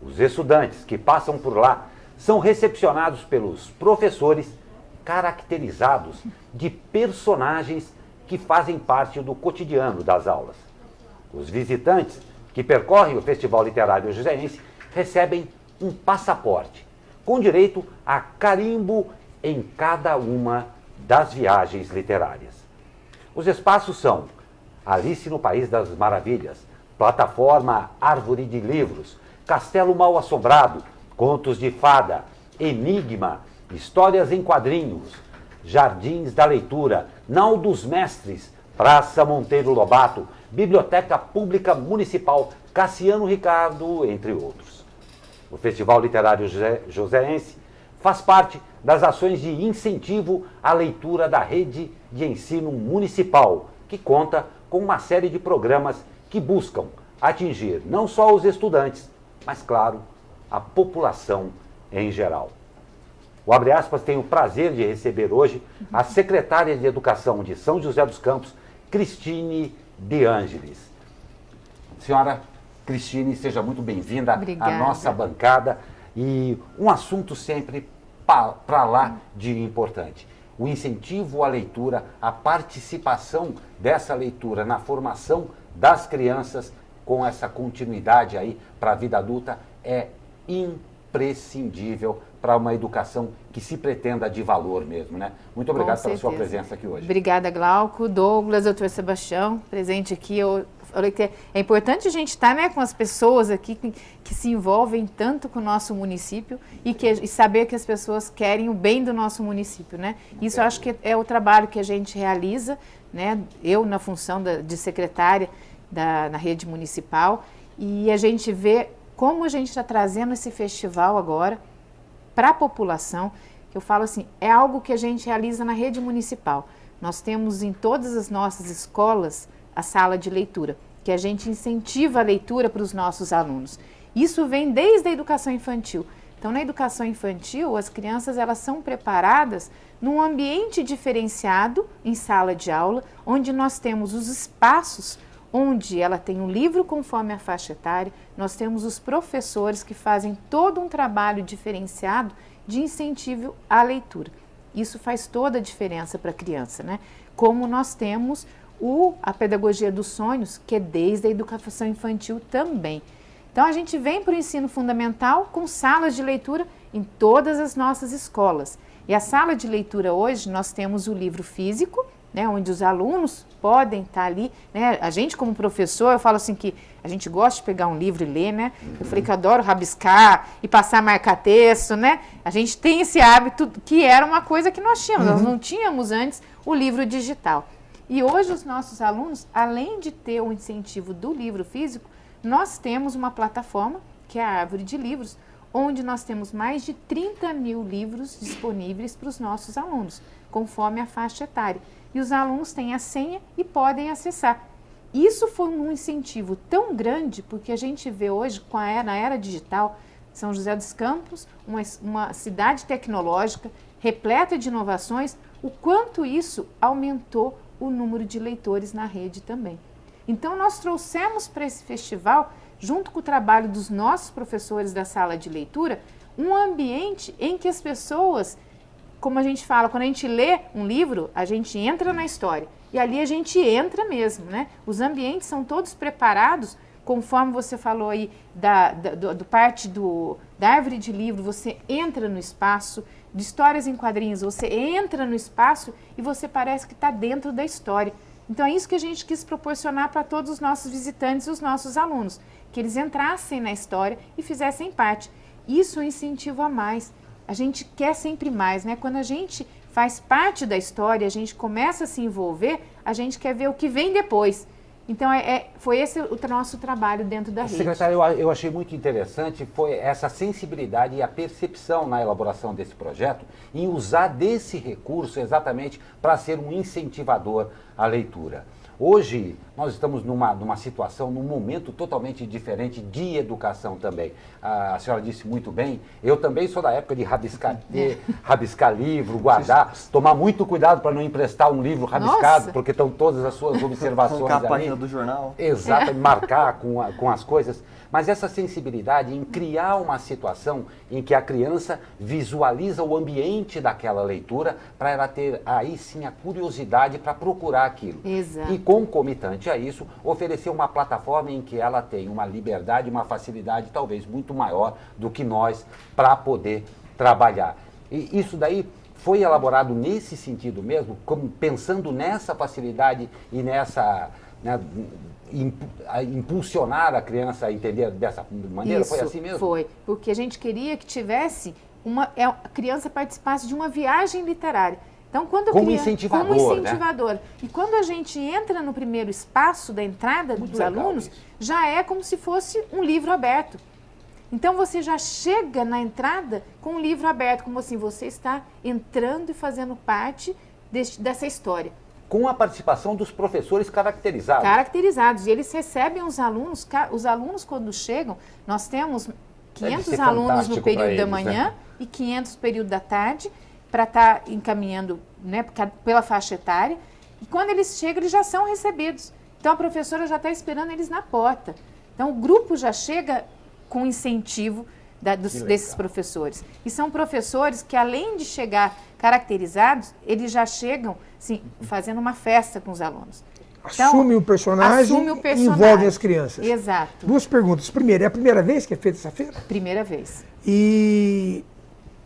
Os estudantes que passam por lá são recepcionados pelos professores caracterizados de personagens que fazem parte do cotidiano das aulas. Os visitantes que percorrem o Festival Literário Joseense recebem um passaporte, com direito a carimbo em cada uma das viagens literárias. Os espaços são Alice no País das Maravilhas, Plataforma Árvore de Livros, Castelo Mal-Assombrado, Contos de Fada, Enigma, Histórias em Quadrinhos, Jardins da Leitura, Nau dos Mestres, Praça Monteiro Lobato, Biblioteca Pública Municipal Cassiano Ricardo, entre outros. O Festival Literário Joseense faz parte das ações de incentivo à leitura da rede de ensino municipal, que conta com uma série de programas que buscam atingir não só os estudantes, mas, claro, a população em geral. O Abre Aspas tem o prazer de receber hoje a secretária de Educação de São José dos Campos, Cristine De Angelis. Senhora Cristine, seja muito bem-vinda à nossa bancada. E um assunto sempre para lá de importante: o incentivo à leitura, a participação dessa leitura na formação das crianças, com essa continuidade aí para a vida adulta, é imprescindível para uma educação que se pretenda de valor mesmo, né? Muito obrigado pela sua presença aqui hoje. Obrigada, Glauco, Douglas, doutor Sebastião, presente aqui. Eu falei que é importante a gente estar, né, com as pessoas aqui que se envolvem tanto com o nosso município e saber que as pessoas querem o bem do nosso município, né? Isso eu acho que é o trabalho que a gente realiza, né? Eu na função de secretária na rede municipal, e a gente vê como a gente está trazendo esse festival agora para a população. Eu falo assim, é algo que a gente realiza na rede municipal. Nós temos em todas as nossas escolas a sala de leitura, que a gente incentiva a leitura para os nossos alunos. Isso vem desde a educação infantil. Então, na educação infantil, as crianças elas são preparadas num ambiente diferenciado em sala de aula, onde nós temos os espaços onde ela tem um livro conforme a faixa etária, nós temos os professores que fazem todo um trabalho diferenciado de incentivo à leitura. Isso faz toda a diferença para a criança, né? Como nós temos a pedagogia dos sonhos, que é desde a educação infantil também. Então, a gente vem para o ensino fundamental com salas de leitura em todas as nossas escolas. E a sala de leitura hoje, nós temos o livro físico, né, onde os alunos podem estar ali, né? A gente como professor, eu falo assim que a gente gosta de pegar um livro e ler, né? Eu falei que eu adoro rabiscar e passar marca-texto, né? A gente tem esse hábito que era uma coisa que nós tínhamos, nós não tínhamos antes o livro digital. E hoje os nossos alunos, além de ter o incentivo do livro físico, nós temos uma plataforma, que é a Árvore de Livros, onde nós temos mais de 30.000 livros disponíveis para os nossos alunos, conforme a faixa etária. E os alunos têm a senha e podem acessar. Isso foi um incentivo tão grande, porque a gente vê hoje, na era digital, São José dos Campos, uma cidade tecnológica, repleta de inovações, o quanto isso aumentou o número de leitores na rede também. Então, nós trouxemos para esse festival, junto com o trabalho dos nossos professores da sala de leitura, um ambiente em que as pessoas, como a gente fala, quando a gente lê um livro, a gente entra na história. E ali a gente entra mesmo, né? Os ambientes são todos preparados, conforme você falou aí, do parte da árvore de livro, você entra no espaço, de histórias em quadrinhos, você entra no espaço e você parece que está dentro da história. Então é isso que a gente quis proporcionar para todos os nossos visitantes e os nossos alunos, que eles entrassem na história e fizessem parte. Isso é um incentivo a mais. A gente quer sempre mais, né? Quando a gente faz parte da história, a gente começa a se envolver, a gente quer ver o que vem depois. Então, foi esse o nosso trabalho dentro da rede. Secretária, eu achei muito interessante foi essa sensibilidade e a percepção na elaboração desse projeto em usar desse recurso exatamente para ser um incentivador à leitura. Hoje, nós estamos numa situação, num momento totalmente diferente de educação também. A senhora disse muito bem, eu também sou da época de rabiscar livro, guardar, tomar muito cuidado para não emprestar um livro rabiscado, Nossa. porque estão todas as suas observações Arrancar a ali. página do jornal. Exato, marcar com as coisas. Mas essa sensibilidade em criar uma situação em que a criança visualiza o ambiente daquela leitura para ela ter aí sim a curiosidade para procurar aquilo. Exato. E concomitante a isso, oferecer uma plataforma em que ela tem uma liberdade, uma facilidade talvez muito maior do que nós para poder trabalhar. E isso daí foi elaborado nesse sentido mesmo, como pensando nessa facilidade e nessa... né, impulsionar a criança a entender dessa maneira? Isso, foi assim mesmo? Foi, porque a gente queria que tivesse a criança participasse de uma viagem literária. Então, quando Como incentivador, como incentivador. E quando a gente entra no primeiro espaço da entrada Muito dos legal alunos, isso. já é como se fosse um livro aberto. Então, você já chega na entrada com um livro aberto, como assim, você está entrando e fazendo parte dessa história. Com a participação dos professores caracterizados. Caracterizados. E eles recebem os alunos quando chegam, nós temos 500 ser alunos no fantástico período pra da eles, manhã, né? E 500 no período da tarde, para estar encaminhando, né, pela faixa etária. E quando eles chegam, eles já são recebidos. Então a professora já está esperando eles na porta. Então o grupo já chega com incentivo desses professores. E são professores que, além de chegar caracterizados, eles já chegam assim, fazendo uma festa com os alunos. Então, assume o personagem e envolve as crianças. Exato. Duas perguntas. Primeiro, é a primeira vez que é feita essa feira? Primeira vez. E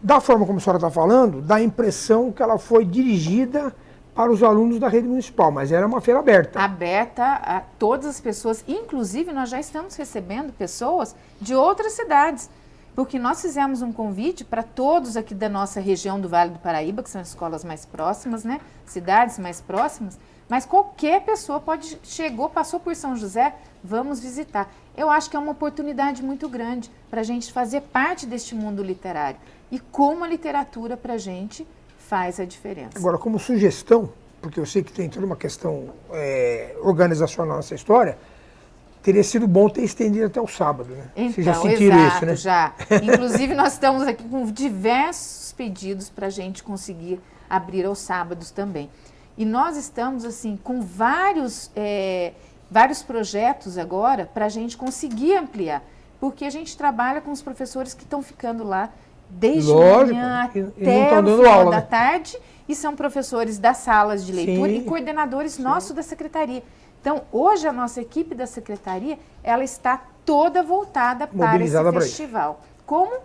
da forma como a senhora está falando, dá a impressão que ela foi dirigida para os alunos da rede municipal, mas era uma feira aberta. Aberta a todas as pessoas. Inclusive, nós já estamos recebendo pessoas de outras cidades. Porque nós fizemos um convite para todos aqui da nossa região do Vale do Paraíba, que são as escolas mais próximas, né? Cidades mais próximas. Mas qualquer pessoa passou por São José, vamos visitar. Eu acho que é uma oportunidade muito grande para a gente fazer parte deste mundo literário. E como a literatura para a gente faz a diferença. Agora, como sugestão, porque eu sei que tem toda uma questão organizacional nessa história, teria sido bom ter estendido até o sábado, né? Então, vocês já sentiram exato, isso, né? Já. Inclusive, nós estamos aqui com diversos pedidos para a gente conseguir abrir aos sábados também. E nós estamos, assim, com vários projetos agora para a gente conseguir ampliar. Porque a gente trabalha com os professores que estão ficando lá desde manhã e não até tão o dando final aula, da né? tarde. E são professores das salas de leitura Sim, e coordenadores nossos da secretaria. Então, hoje a nossa equipe da secretaria, ela está toda voltada para Mobilizada esse para isso. festival. Como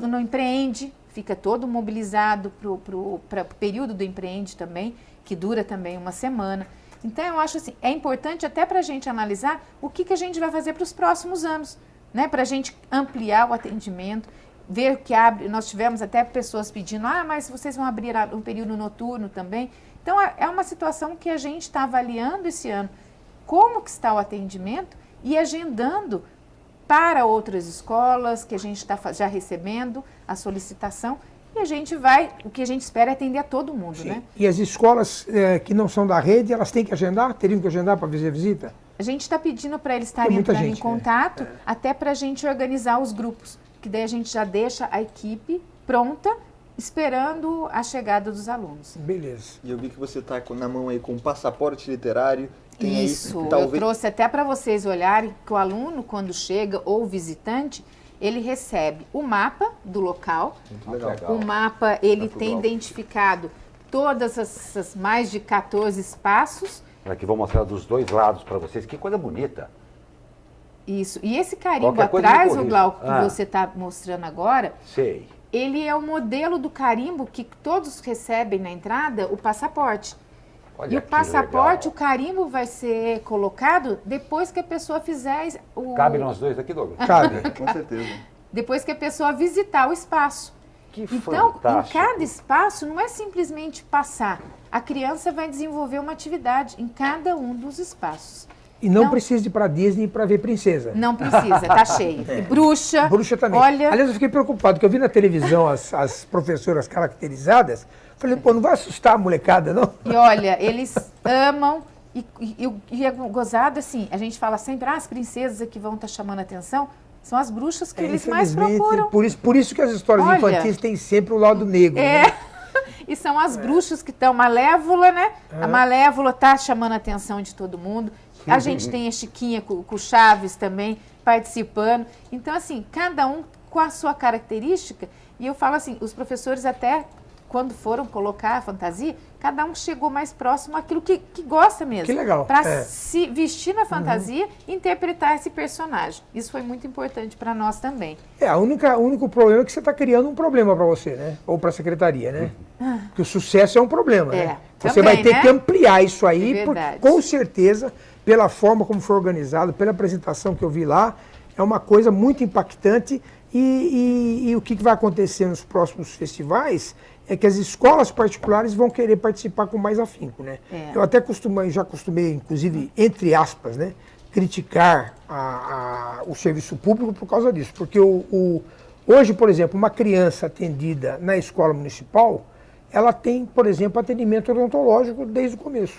no Empreende, fica todo mobilizado para o período do Empreende também, que dura também uma semana. Então, eu acho assim, é importante até para a gente analisar o que a gente vai fazer para os próximos anos, né? Para a gente ampliar o atendimento, ver o que abre. Nós tivemos até pessoas pedindo, mas vocês vão abrir um período noturno também. Então, é uma situação que a gente está avaliando esse ano, como que está o atendimento e agendando para outras escolas que a gente está já recebendo a solicitação. E a gente o que a gente espera é atender a todo mundo, Sim. né? E as escolas que não são da rede, elas têm que agendar? Teriam que agendar para fazer a visita? A gente está pedindo para eles estarem muita entrando gente, em contato, até para a gente organizar os grupos, que daí a gente já deixa a equipe pronta, esperando a chegada dos alunos. Beleza. E eu vi que você está na mão aí com um passaporte literário. Tem Isso, aí, eu trouxe até para vocês olharem que o aluno, quando chega, ou o visitante, ele recebe o mapa do local. Muito legal. O mapa, ele Tá tem tudo identificado todas essas mais de 14 espaços. Aqui vou mostrar dos dois lados para vocês. Que coisa bonita. Isso. E esse carimbo Qualquer coisa atrás, me o corrija. Glauco, que você está mostrando agora, Sei. ele é o modelo do carimbo que todos recebem na entrada, o passaporte. Olha E o que passaporte, legal. o carimbo vai ser colocado depois que a pessoa fizer Cabe nós dois aqui, Douglas? Cabe. Com certeza. depois que a pessoa visitar o espaço. Que Então, fantástico. em cada espaço, não é simplesmente passar. A criança vai desenvolver uma atividade em cada um dos espaços. E não Não. precisa ir para Disney para ver princesa. Não precisa, tá cheio. E bruxa. Bruxa também. Olha, Aliás, eu fiquei preocupado, porque eu vi na televisão as professoras caracterizadas. Falei, pô, não vai assustar a molecada, não? e olha, eles amam. E é gozado assim, a gente fala sempre, as princesas é que vão estar chamando a atenção, são as bruxas que eles mais Infelizmente, procuram. por isso que as histórias Olha, infantis têm sempre o lado negro. É. Né? E são as bruxas que estão, Malévola, né? A Malévola tá chamando a atenção de todo mundo. A gente tem a Chiquinha com o Chaves também participando. Então, assim, cada um com a sua característica. E eu falo assim, os professores até, quando foram colocar a fantasia, cada um chegou mais próximo àquilo que gosta mesmo. Que legal. Para se vestir na fantasia e interpretar esse personagem. Isso foi muito importante para nós também. O único problema é que você está criando um problema para você, né? Ou para a secretaria, né? Que o sucesso é um problema, né? Você também, vai ter né? que ampliar isso aí, É porque, verdade. com certeza, pela forma como foi organizado, pela apresentação que eu vi lá, é uma coisa muito impactante. E o que vai acontecer nos próximos festivais é que as escolas particulares vão querer participar com mais afinco, né? É. Eu até já costumei, inclusive, entre aspas, né, criticar o serviço público por causa disso. Porque hoje, por exemplo, uma criança atendida na escola municipal, ela tem, por exemplo, atendimento odontológico desde o começo.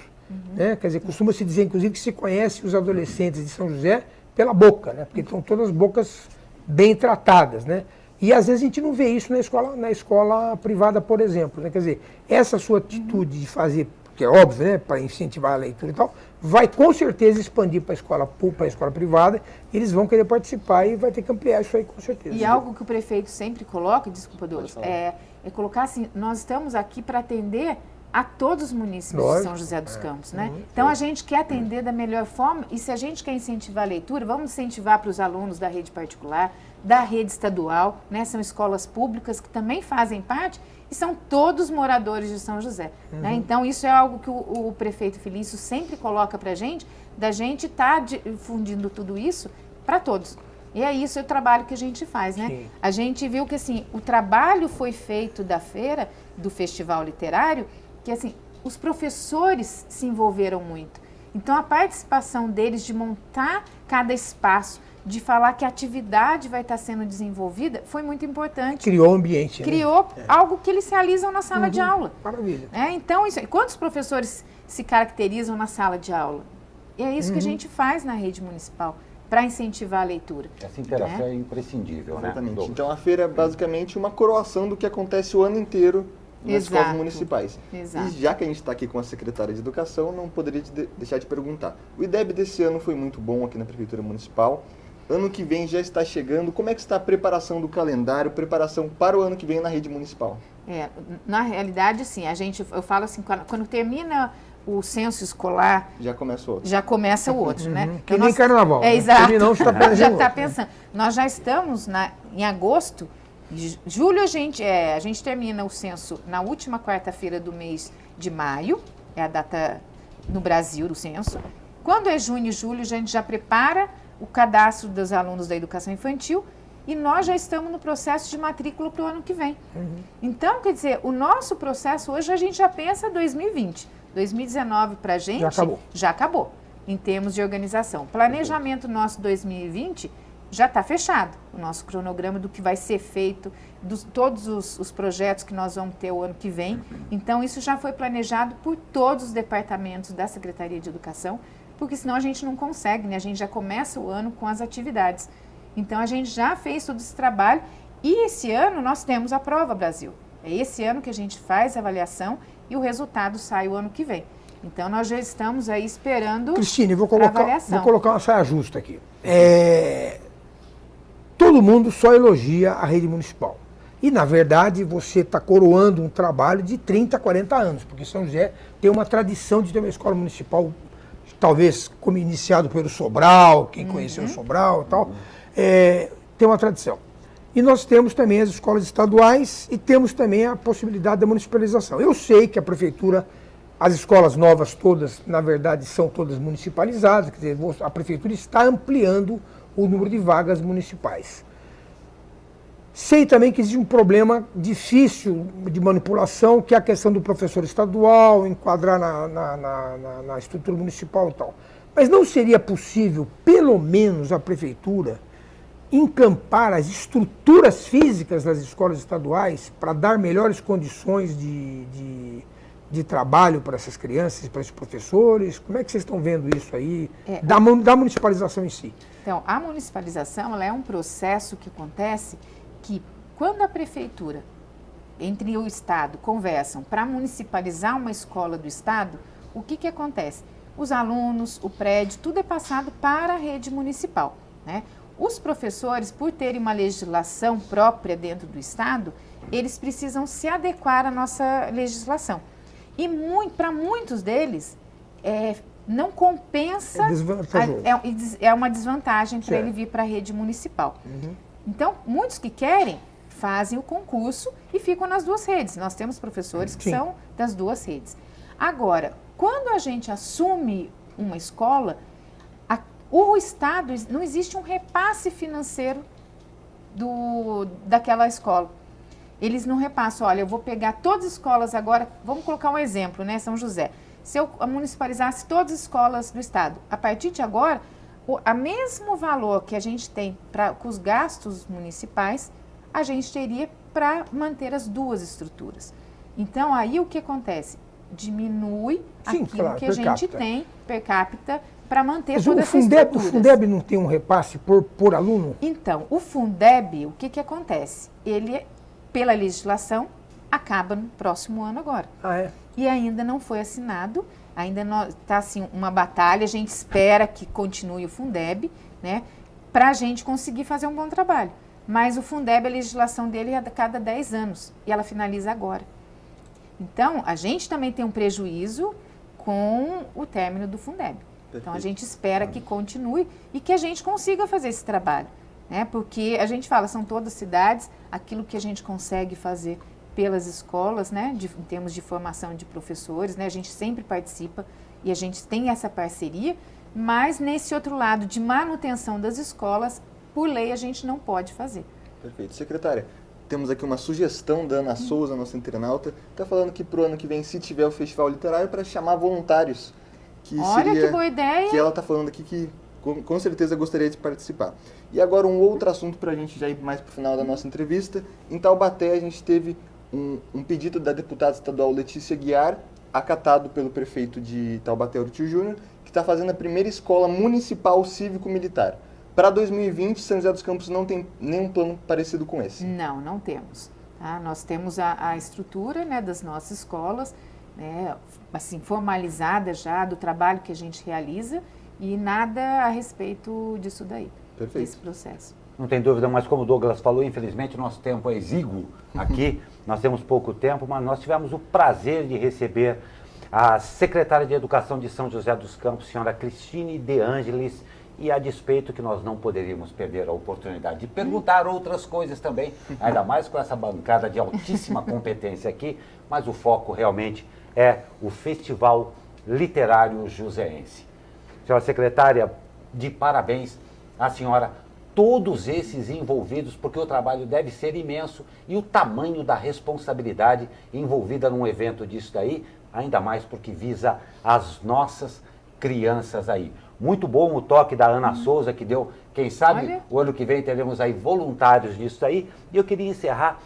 Né? Quer dizer, costuma-se dizer, inclusive, que se conhece os adolescentes de São José pela boca, né? Porque são todas bocas bem tratadas, né? E às vezes a gente não vê isso na escola privada, por exemplo, né? Quer dizer, essa sua atitude de fazer, que é óbvio, né, para incentivar a leitura e tal, vai com certeza expandir para a escola privada, eles vão querer participar e vai ter que ampliar isso aí com certeza. E algo que o prefeito sempre coloca, desculpa, Douglas, é colocar assim, nós estamos aqui para atender a todos os municípios de São José dos Campos, né? Então a gente quer atender da melhor forma e se a gente quer incentivar a leitura, vamos incentivar para os alunos da rede particular, da rede estadual, né? São escolas públicas que também fazem parte e são todos moradores de São José, né? Então isso é algo que o prefeito Felício sempre coloca para a gente, da gente estar difundindo tudo isso para todos. E é isso o trabalho que a gente faz, né? Sim. A gente viu que assim, o trabalho foi feito da feira, do festival literário, que assim, os professores se envolveram muito. Então a participação deles de montar cada espaço, de falar que a atividade vai estar sendo desenvolvida, foi muito importante. Criou um ambiente. Criou algo que eles realizam na sala de aula. Maravilha. Então, quantos professores se caracterizam na sala de aula? E é isso que a gente faz na rede municipal, para incentivar a leitura. Essa interação é imprescindível, né? Exatamente. Douglas? Então a feira é basicamente uma coroação do que acontece o ano inteiro nas escolas Exato. municipais. Exato. E já que a gente está aqui com a secretária de Educação, não poderia deixar de perguntar. O IDEB desse ano foi muito bom aqui na Prefeitura Municipal. Ano que vem já está chegando. Como é que está a preparação do calendário, preparação para o ano que vem na rede municipal? Na realidade, assim, eu falo assim, quando termina o censo escolar, Já começa o outro. já começa o outro, né? Que nem carnaval, né? Exato. Terminou, você tá pensando Já em está outro. pensando. Nós já estamos em agosto, julho a gente termina o censo na última quarta-feira do mês de maio, é a data no Brasil do censo. Quando é junho e julho, a gente já prepara o cadastro dos alunos da educação infantil e nós já estamos no processo de matrícula para o ano que vem. Então, quer dizer, o nosso processo hoje a gente já pensa 2020. 2019 para a gente já acabou, em termos de organização. O planejamento nosso 2020 já está fechado, o nosso cronograma do que vai ser feito, todos os projetos que nós vamos ter o ano que vem. Então, isso já foi planejado por todos os departamentos da Secretaria de Educação, porque senão a gente não consegue, né? A gente já começa o ano com as atividades. Então, a gente já fez todo esse trabalho e esse ano nós temos a Prova Brasil. É esse ano que a gente faz a avaliação e o resultado sai o ano que vem. Então, nós já estamos aí esperando Cristine, vou a avaliação. colocar uma saia justa aqui. Todo mundo só elogia a rede municipal. E, na verdade, você está coroando um trabalho de 30, 40 anos, porque São José tem uma tradição de ter uma escola municipal, talvez como iniciado pelo Sobral, quem conheceu o Sobral e tal, tem uma tradição. E nós temos também as escolas estaduais e temos também a possibilidade da municipalização. Eu sei que a prefeitura As escolas novas todas, na verdade, são todas municipalizadas, quer dizer, a prefeitura está ampliando o número de vagas municipais. Sei também que existe um problema difícil de manipulação, que é a questão do professor estadual, enquadrar na estrutura municipal e tal. Mas não seria possível, pelo menos, a prefeitura encampar as estruturas físicas das escolas estaduais para dar melhores condições de trabalho para essas crianças, para esses professores? Como é que vocês estão vendo isso aí, da municipalização em si? Então, a municipalização ela é um processo que acontece que, quando a prefeitura, entre o Estado, conversam para municipalizar uma escola do Estado, o que acontece? Os alunos, o prédio, tudo é passado para a rede municipal, né? Os professores, por terem uma legislação própria dentro do Estado, eles precisam se adequar à nossa legislação. E para muitos deles, não compensa, é uma desvantagem para ele vir para a rede municipal. Então, muitos que querem fazem o concurso e ficam nas duas redes. Nós temos professores que são das duas redes. Agora, quando a gente assume uma escola, o Estado, não existe um repasse financeiro daquela escola. Eles não repassam, olha, eu vou pegar todas as escolas agora, vamos colocar um exemplo, né, São José. Se eu municipalizasse todas as escolas do Estado, a partir de agora, o mesmo valor que a gente tem com os gastos municipais, a gente teria para manter as duas estruturas. Então, aí o que acontece? Diminui aquilo que a gente tem per capita para manter toda essa estrutura. O Fundeb não tem um repasse por aluno? Então, o Fundeb, o que acontece? Ele, pela legislação, acaba no próximo ano agora. E ainda não foi assinado, ainda está assim, uma batalha, a gente espera que continue o Fundeb, né, para a gente conseguir fazer um bom trabalho. Mas o Fundeb, a legislação dele é a cada 10 anos, e ela finaliza agora. Então, a gente também tem um prejuízo com o término do Fundeb. Então, a gente espera que continue e que a gente consiga fazer esse trabalho, né? Porque a gente fala, são todas cidades, aquilo que a gente consegue fazer pelas escolas, né? Em termos de formação de professores, né? A gente sempre participa e a gente tem essa parceria, mas nesse outro lado de manutenção das escolas, por lei, a gente não pode fazer. Perfeito. Secretária, temos aqui uma sugestão da Ana Souza, nossa internauta, está falando que para o ano que vem, se tiver o Festival Literário, para chamar voluntários. Olha, que boa ideia! Que ela está falando aqui que com certeza gostaria de participar. E agora um outro assunto para a gente já ir mais para o final da nossa entrevista. Em Taubaté a gente teve um pedido da deputada estadual Letícia Guiar, acatado pelo prefeito de Taubaté, Urtio Júnior, que está fazendo a primeira escola municipal cívico-militar. Para 2020, São José dos Campos não tem nenhum plano parecido com esse? Não temos. Tá? Nós temos a estrutura, né, das nossas escolas, né, assim, formalizada já do trabalho que a gente realiza e nada a respeito disso daí, desse processo. Não tem dúvida, mas como o Douglas falou, infelizmente o nosso tempo é exíguo aqui, nós temos pouco tempo, mas nós tivemos o prazer de receber a secretária de Educação de São José dos Campos, senhora Cristine De Angelis, e a despeito que nós não poderíamos perder a oportunidade de perguntar outras coisas também, ainda mais com essa bancada de altíssima competência aqui, mas o foco realmente é o Festival Literário Joseense. Senhora secretária, de parabéns à senhora, todos esses envolvidos, porque o trabalho deve ser imenso e o tamanho da responsabilidade envolvida num evento disso daí, ainda mais porque visa as nossas crianças aí. Muito bom o toque da Ana Souza, que deu, quem sabe, o ano que vem teremos aí voluntários disso aí. E eu queria encerrar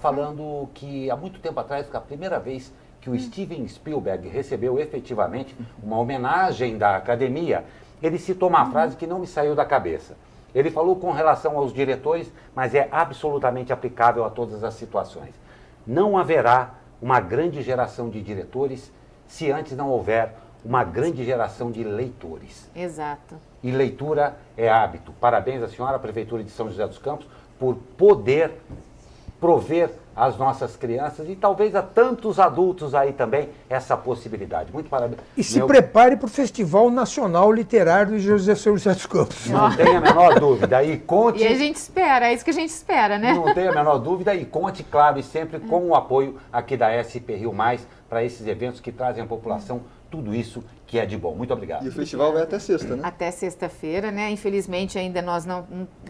falando que há muito tempo atrás, foi a primeira vez que o Steven Spielberg recebeu efetivamente uma homenagem da academia, ele citou uma frase que não me saiu da cabeça. Ele falou com relação aos diretores, mas é absolutamente aplicável a todas as situações. Não haverá uma grande geração de diretores se antes não houver uma grande geração de leitores. Exato. E leitura é hábito. Parabéns à senhora, Prefeitura de São José dos Campos, por poder prover às nossas crianças e talvez a tantos adultos aí também essa possibilidade. Muito parabéns. E se prepare para o Festival Nacional Literário de José dos Campos. Não tenha a menor dúvida. E conte... E a gente espera, é isso que a gente espera, né? Não tenha a menor dúvida e conte, claro, e sempre com o apoio aqui da SP Rio Mais para esses eventos que trazem à população tudo isso que é de bom. Muito obrigado. E o festival vai até sexta, né? Até sexta-feira, né? Infelizmente ainda nós não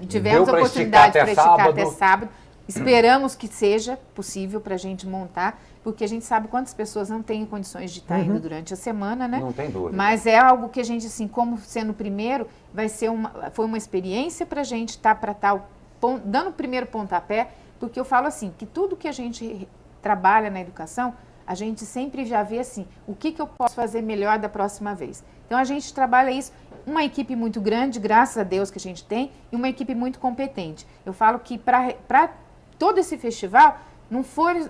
tivemos Deu a pra oportunidade esticar para até esticar sábado. até sábado. Esperamos que seja possível para a gente montar, porque a gente sabe quantas pessoas não têm condições de estar indo durante a semana, né? Não tem dúvida. Mas é algo que a gente, assim, como sendo o primeiro, foi uma experiência para a gente estar dando o primeiro pontapé, porque eu falo assim, que tudo que a gente trabalha na educação, a gente sempre já vê assim, o que eu posso fazer melhor da próxima vez. Então a gente trabalha isso, uma equipe muito grande, graças a Deus que a gente tem, e uma equipe muito competente. Eu falo que para todo esse festival, não foi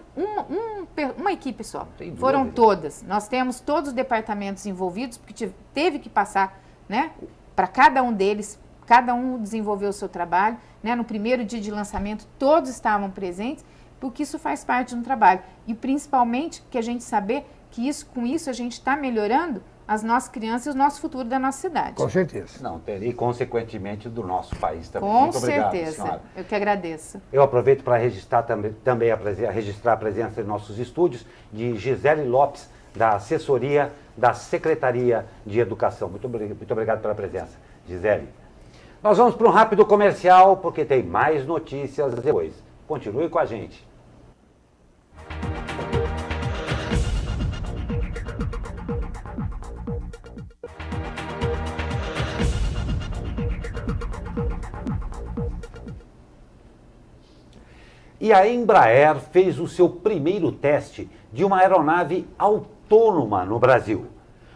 uma equipe só, foram todas. Nós temos todos os departamentos envolvidos, porque teve que passar, né, para cada um deles, cada um desenvolveu o seu trabalho, né, no primeiro dia de lançamento todos estavam presentes, porque isso faz parte do trabalho. E principalmente que a gente saber que com isso a gente está melhorando as nossas crianças e o nosso futuro da nossa cidade. Com certeza. Não, e consequentemente do nosso país também. Com Muito obrigado, certeza. senhora. Eu que agradeço. Eu aproveito para registrar também registrar a presença em nossos estúdios de Gisele Lopes, da assessoria da Secretaria de Educação. Muito obrigado pela presença, Gisele. Nós vamos para um rápido comercial, porque tem mais notícias depois. Continue com a gente. E a Embraer fez o seu primeiro teste de uma aeronave autônoma no Brasil.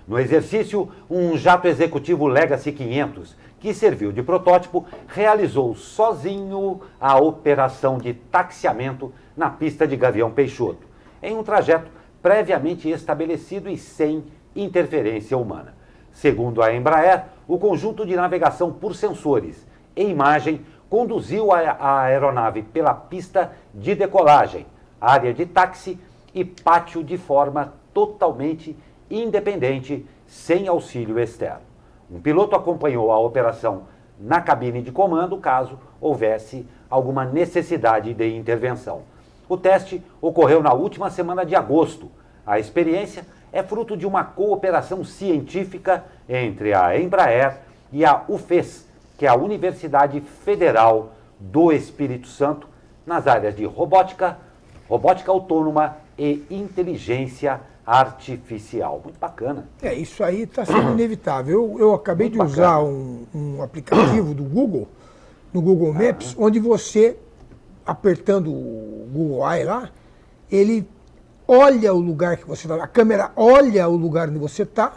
No exercício, um jato executivo Legacy 500, que serviu de protótipo, realizou sozinho a operação de taxiamento na pista de Gavião Peixoto, em um trajeto previamente estabelecido e sem interferência humana. Segundo a Embraer, o conjunto de navegação por sensores e imagem conduziu a aeronave pela pista de decolagem, área de táxi e pátio de forma totalmente independente, sem auxílio externo. Um piloto acompanhou a operação na cabine de comando, caso houvesse alguma necessidade de intervenção. O teste ocorreu na última semana de agosto. A experiência é fruto de uma cooperação científica entre a Embraer e a UFES, que é a Universidade Federal do Espírito Santo, nas áreas de robótica, robótica autônoma e inteligência artificial. Muito bacana. Isso aí está sendo inevitável. Eu acabei de usar um aplicativo do Google, no Google Maps, onde você, apertando o Google Eye lá, ele olha o lugar que você está, a câmera olha o lugar onde você está,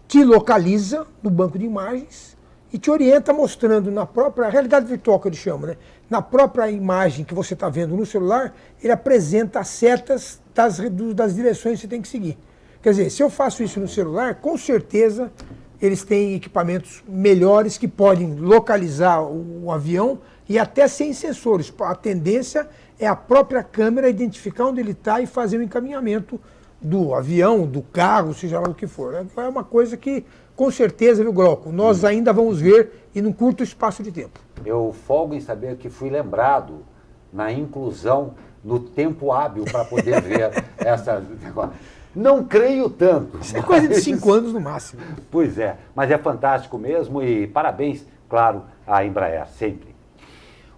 te localiza no banco de imagens e te orienta mostrando na própria realidade virtual, que eles chamam, né? Na própria imagem que você está vendo no celular, ele apresenta as setas das direções que você tem que seguir. Quer dizer, se eu faço isso no celular, com certeza eles têm equipamentos melhores que podem localizar o avião e até sem sensores. A tendência é a própria câmera identificar onde ele está e fazer o encaminhamento do avião, do carro, seja lá o que for. É uma coisa que, com certeza, viu, Glauco, nós ainda vamos ver e num curto espaço de tempo. Eu folgo em saber que fui lembrado na inclusão no tempo hábil para poder ver essa negócio. Não creio tanto. Isso é coisa de 5 anos no máximo. Pois é, mas é fantástico mesmo e parabéns, claro, à Embraer, sempre.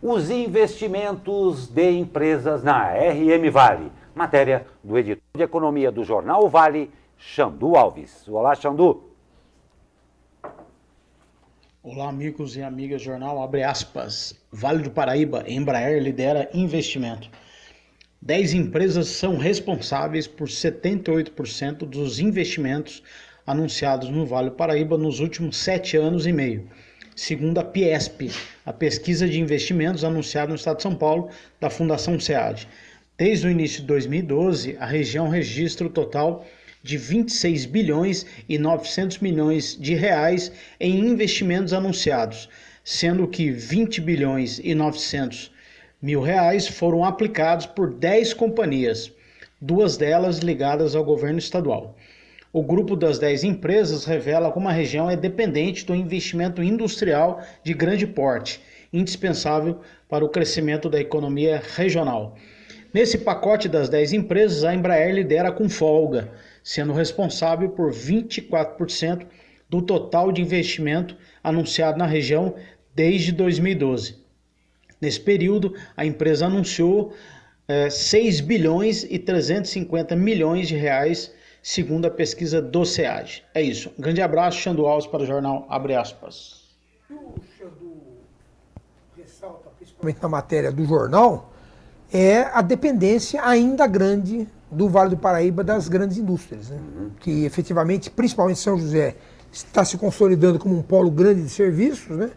Os investimentos de empresas na RM Vale. Matéria do editor de economia do Jornal Vale, Xandu Alves. Olá, Xandu. Olá, amigos e amigas do jornal, abre aspas. Vale do Paraíba, Embraer lidera investimento. 10 empresas são responsáveis por 78% dos investimentos anunciados no Vale do Paraíba nos últimos 7 anos e meio, segundo a Piesp, a pesquisa de investimentos anunciada no estado de São Paulo da Fundação SEAD. Desde o início de 2012, a região registra o total de 26 bilhões e 900 milhões de reais em investimentos anunciados, sendo que 20 bilhões e 900 R$ 1.000 foram aplicados por 10 companhias, 2 delas ligadas ao governo estadual. O grupo das 10 empresas revela como a região é dependente do investimento industrial de grande porte, indispensável para o crescimento da economia regional. Nesse pacote das 10 empresas, a Embraer lidera com folga, sendo responsável por 24% do total de investimento anunciado na região desde 2012. Nesse período, a empresa anunciou 6 bilhões e 350 milhões de reais, segundo a pesquisa do SEAD. É isso. Um grande abraço, Xandu Alves, para o jornal Abre Aspas. O Xandu ressalta, principalmente na matéria do jornal, é a dependência ainda grande do Vale do Paraíba das grandes indústrias, né? Que efetivamente, principalmente São José, está se consolidando como um polo grande de serviços, né?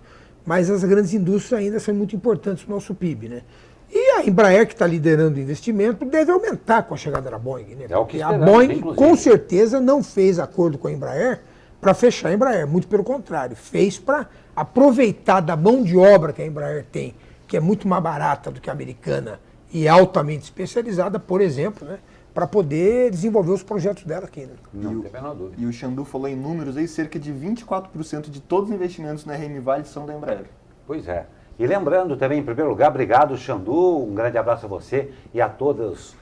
Mas as grandes indústrias ainda são muito importantes para o nosso PIB, né? E a Embraer, que está liderando o investimento, deve aumentar com a chegada da Boeing, né? É o que Porque a esperamos, Boeing, inclusive, com certeza, não fez acordo com a Embraer para fechar a Embraer, muito pelo contrário, fez para aproveitar da mão de obra que a Embraer tem, que é muito mais barata do que a americana e altamente especializada, por exemplo, né? Para poder desenvolver os projetos dela aqui, né? Não tem a menor dúvida. E o Xandu falou em números aí, cerca de 24% de todos os investimentos na RM Vale são da Embraer. Pois é. E lembrando também, em primeiro lugar, obrigado, Xandu, um grande abraço a você e a todos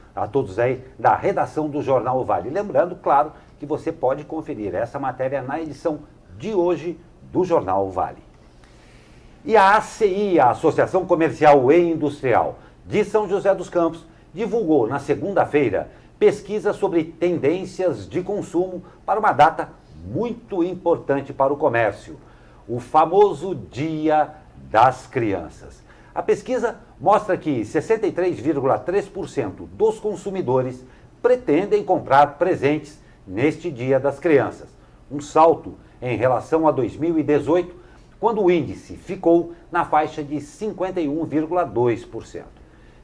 aí da redação do Jornal Vale. Lembrando, claro, que você pode conferir essa matéria na edição de hoje do Jornal Vale. E a ACI, a Associação Comercial e Industrial de São José dos Campos, divulgou na segunda-feira pesquisa sobre tendências de consumo para uma data muito importante para o comércio, o famoso Dia das Crianças. A pesquisa mostra que 63,3% dos consumidores pretendem comprar presentes neste Dia das Crianças, um salto em relação a 2018, quando o índice ficou na faixa de 51,2%.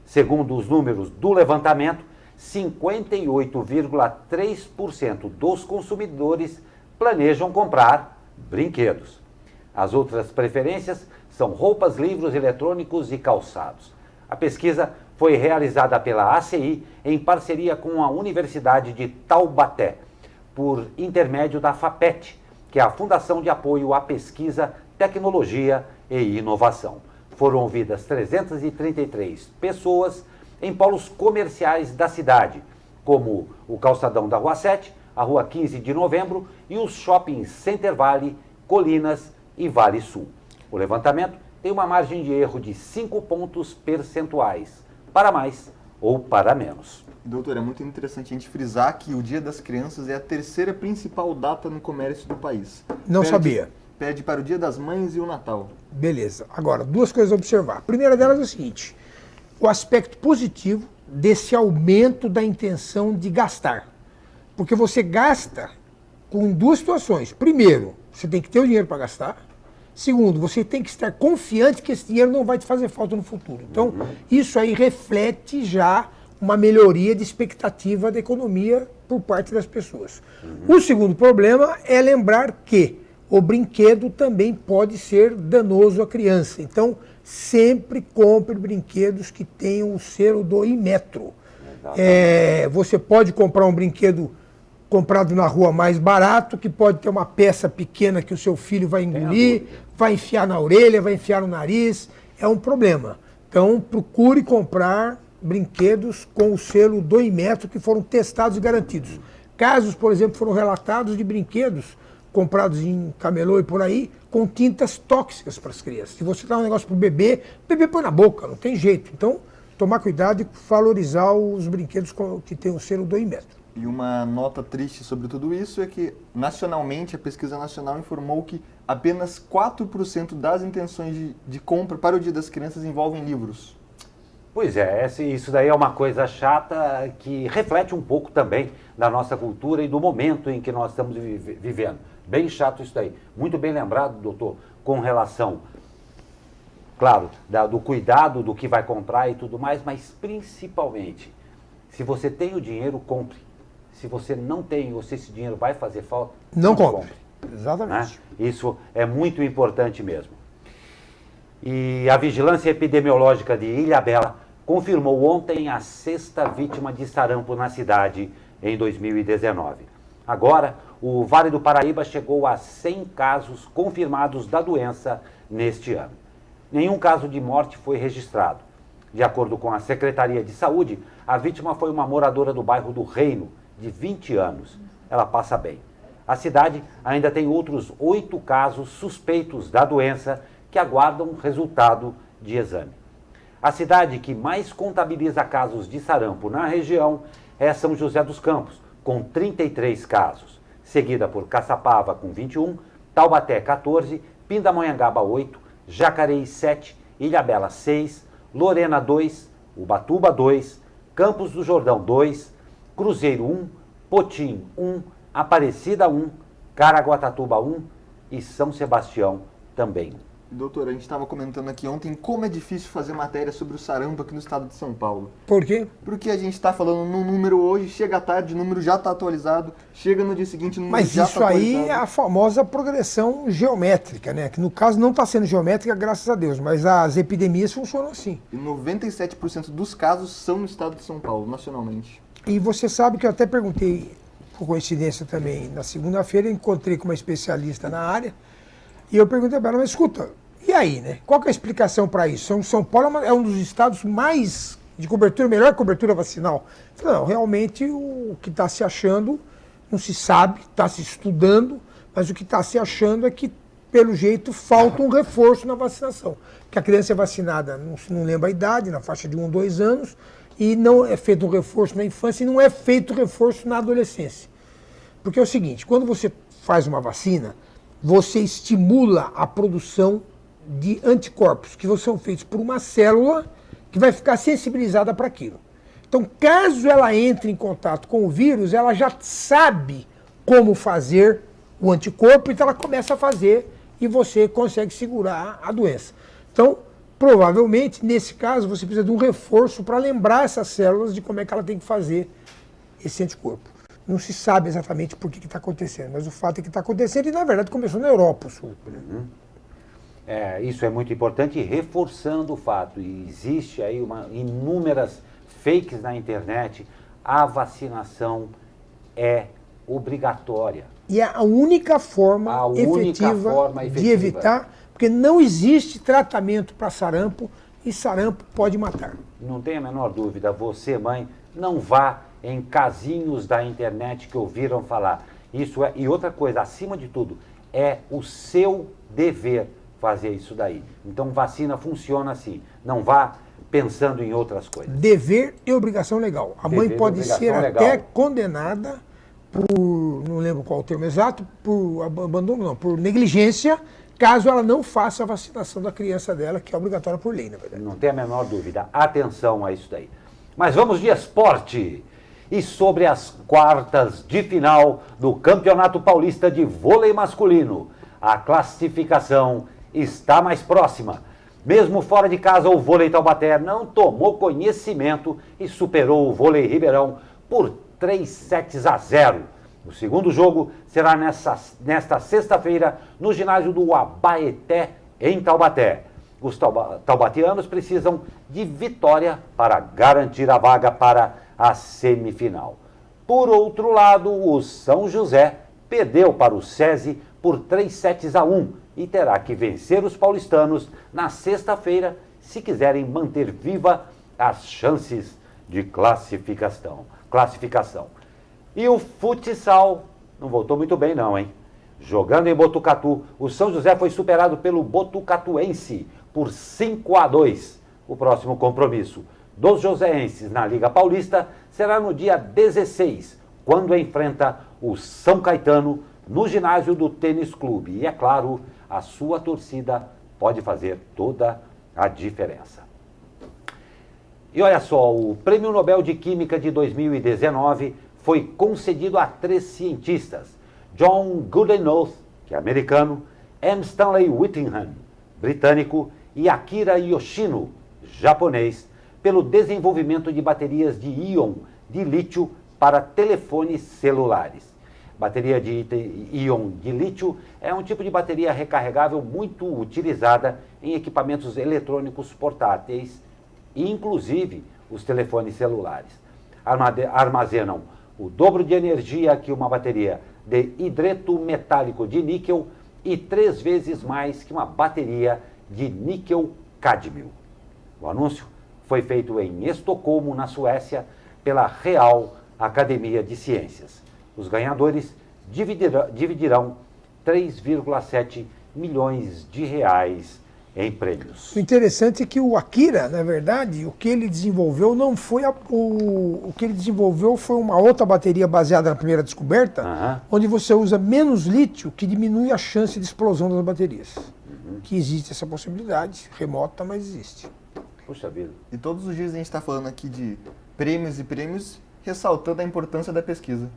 Segundo os números do levantamento, 58,3% dos consumidores planejam comprar brinquedos. As outras preferências são roupas, livros eletrônicos e calçados. A pesquisa foi realizada pela ACI em parceria com a Universidade de Taubaté, por intermédio da FAPET, que é a Fundação de Apoio à Pesquisa, Tecnologia e Inovação. Foram ouvidas 333 pessoas em polos comerciais da cidade, como o Calçadão da Rua 7, a Rua 15 de Novembro e os shoppings Center Valley, Colinas e Vale Sul. O levantamento tem uma margem de erro de 5 pontos percentuais, para mais ou para menos. Doutor, é muito interessante a gente frisar que o Dia das Crianças é a terceira principal data no comércio do país. Não sabia. Perde para o Dia das Mães e o Natal. Beleza. Agora, duas coisas a observar. A primeira delas é o seguinte, o aspecto positivo desse aumento da intenção de gastar. Porque você gasta com duas situações. Primeiro, você tem que ter o dinheiro para gastar. Segundo, você tem que estar confiante que esse dinheiro não vai te fazer falta no futuro. Então, isso aí reflete já uma melhoria de expectativa da economia por parte das pessoas. O segundo problema é lembrar que o brinquedo também pode ser danoso à criança. Então, sempre compre brinquedos que tenham o selo do Inmetro. Você pode comprar um brinquedo comprado na rua mais barato, que pode ter uma peça pequena que o seu filho vai engolir, vai enfiar na orelha, vai enfiar no nariz. É um problema. Então, procure comprar brinquedos com o selo do Inmetro que foram testados e garantidos. Casos, por exemplo, foram relatados de brinquedos comprados em camelô e por aí, com tintas tóxicas para as crianças. Se você dá um negócio para o bebê põe na boca, não tem jeito. Então, tomar cuidado e valorizar os brinquedos que tem o selo do Inmetro. E uma nota triste sobre tudo isso é que, nacionalmente, a pesquisa nacional informou que apenas 4% das intenções de compra para o Dia das Crianças envolvem livros. Pois é, isso daí é uma coisa chata que reflete um pouco também da nossa cultura e do momento em que nós estamos vivendo. Bem chato isso daí. Muito bem lembrado, doutor, com relação, claro, do cuidado do que vai comprar e tudo mais, mas principalmente, se você tem o dinheiro, compre. Se você não tem, ou se esse dinheiro vai fazer falta, não compre. Exatamente. Né? Isso é muito importante mesmo. E a Vigilância Epidemiológica de Ilhabela confirmou ontem a 6ª vítima de sarampo na cidade em 2019. Agora, o Vale do Paraíba chegou a 100 casos confirmados da doença neste ano. Nenhum caso de morte foi registrado. De acordo com a Secretaria de Saúde, a vítima foi uma moradora do bairro do Reino, de 20 anos. Ela passa bem. A cidade ainda tem outros 8 casos suspeitos da doença que aguardam resultado de exame. A cidade que mais contabiliza casos de sarampo na região é São José dos Campos, com 33 casos, seguida por Caçapava, com 21, Taubaté, 14, Pindamonhangaba, 8, Jacareí, 7, Ilhabela, 6, Lorena, 2, Ubatuba, 2, Campos do Jordão, 2, Cruzeiro, 1, Potim, 1, Aparecida, 1, Caraguatatuba, 1 e São Sebastião, também 1. Doutor, a gente estava comentando aqui ontem como é difícil fazer matéria sobre o sarampo aqui no estado de São Paulo. Por quê? Porque a gente está falando num número hoje, chega à tarde, o número já está atualizado, chega no dia seguinte, o número já está atualizado. Mas isso aí é a famosa progressão geométrica, né? Que no caso não está sendo geométrica, graças a Deus, mas as epidemias funcionam assim. E 97% dos casos são no estado de São Paulo, nacionalmente. E você sabe que eu até perguntei, por coincidência também, na segunda-feira, encontrei com uma especialista na área, e eu perguntei para ela, mas escuta, e aí, né? Qual que é a explicação para isso? São Paulo é um dos estados mais de cobertura, melhor cobertura vacinal. Eu falei, não, realmente o que está se achando, não se sabe, está se estudando, mas o que está se achando é que, pelo jeito, falta um reforço na vacinação. Porque a criança é vacinada, não lembro a idade, na faixa de 1 ou 2 anos, e não é feito um reforço na infância e não é feito reforço na adolescência. Porque é o seguinte, quando você faz uma vacina, você estimula a produção de anticorpos, que são feitos por uma célula que vai ficar sensibilizada para aquilo. Então, caso ela entre em contato com o vírus, ela já sabe como fazer o anticorpo, então ela começa a fazer e você consegue segurar a doença. Então, provavelmente, nesse caso, você precisa de um reforço para lembrar essas células de como é que ela tem que fazer esse anticorpo. Não se sabe exatamente por que está acontecendo, mas o fato é que está acontecendo e, na verdade, começou na Europa. Isso é muito importante, reforçando o fato, e existe aí inúmeras fakes na internet, a vacinação é obrigatória. E é a única forma efetiva de evitar, porque não existe tratamento para sarampo e sarampo pode matar. Não tem a menor dúvida, você, mãe, não vá em casinhos da internet que ouviram falar. E outra coisa, acima de tudo, é o seu dever fazer isso daí. Então, vacina funciona assim. Não vá pensando em outras coisas. Dever e obrigação legal. A mãe pode ser até condenada por, não lembro qual o termo exato, por abandono, não, por negligência, caso ela não faça a vacinação da criança dela, que é obrigatória por lei, na verdade. Não tem a menor dúvida. Atenção a isso daí. Mas vamos de esporte. E sobre as quartas de final do Campeonato Paulista de Vôlei Masculino. A classificação está mais próxima. Mesmo fora de casa, o Vôlei Taubaté não tomou conhecimento e superou o Vôlei Ribeirão por 3-0. O segundo jogo será nesta sexta-feira no ginásio do Abaeté, em Taubaté. Os taubatianos precisam de vitória para garantir a vaga para a semifinal. Por outro lado, o São José perdeu para o SESI por 3-1 e terá que vencer os paulistanos na sexta-feira se quiserem manter viva as chances de classificação. E o futsal não voltou muito bem não, hein? Jogando em Botucatu, o São José foi superado pelo Botucatuense por 5-2. O próximo compromisso dos joseenses na Liga Paulista será no dia 16, quando enfrenta o São Caetano no ginásio do Tênis Clube. E é claro, a sua torcida pode fazer toda a diferença. E olha só, o Prêmio Nobel de Química de 2019 foi concedido a 3 cientistas. John Goodenough, que é americano, M. Stanley Whittingham, britânico, e Akira Yoshino, japonês, pelo desenvolvimento de baterias de íon de lítio para telefones celulares. Bateria de íon de lítio é um tipo de bateria recarregável muito utilizada em equipamentos eletrônicos portáteis, inclusive os telefones celulares. Armazenam o dobro de energia que uma bateria de hidreto metálico de níquel e 3 vezes mais que uma bateria de níquel-cádmio. O anúncio foi feito em Estocolmo, na Suécia, pela Real Academia de Ciências. Os ganhadores dividirão 3,7 milhões de reais em prêmios. O interessante é que o Akira, na verdade, o que ele desenvolveu não foi o que ele desenvolveu foi uma outra bateria baseada na primeira descoberta, onde você usa menos lítio, que diminui a chance de explosão das baterias. Que existe essa possibilidade, remota, mas existe. Puxa vida. E todos os dias a gente está falando aqui de prêmios e prêmios, ressaltando a importância da pesquisa.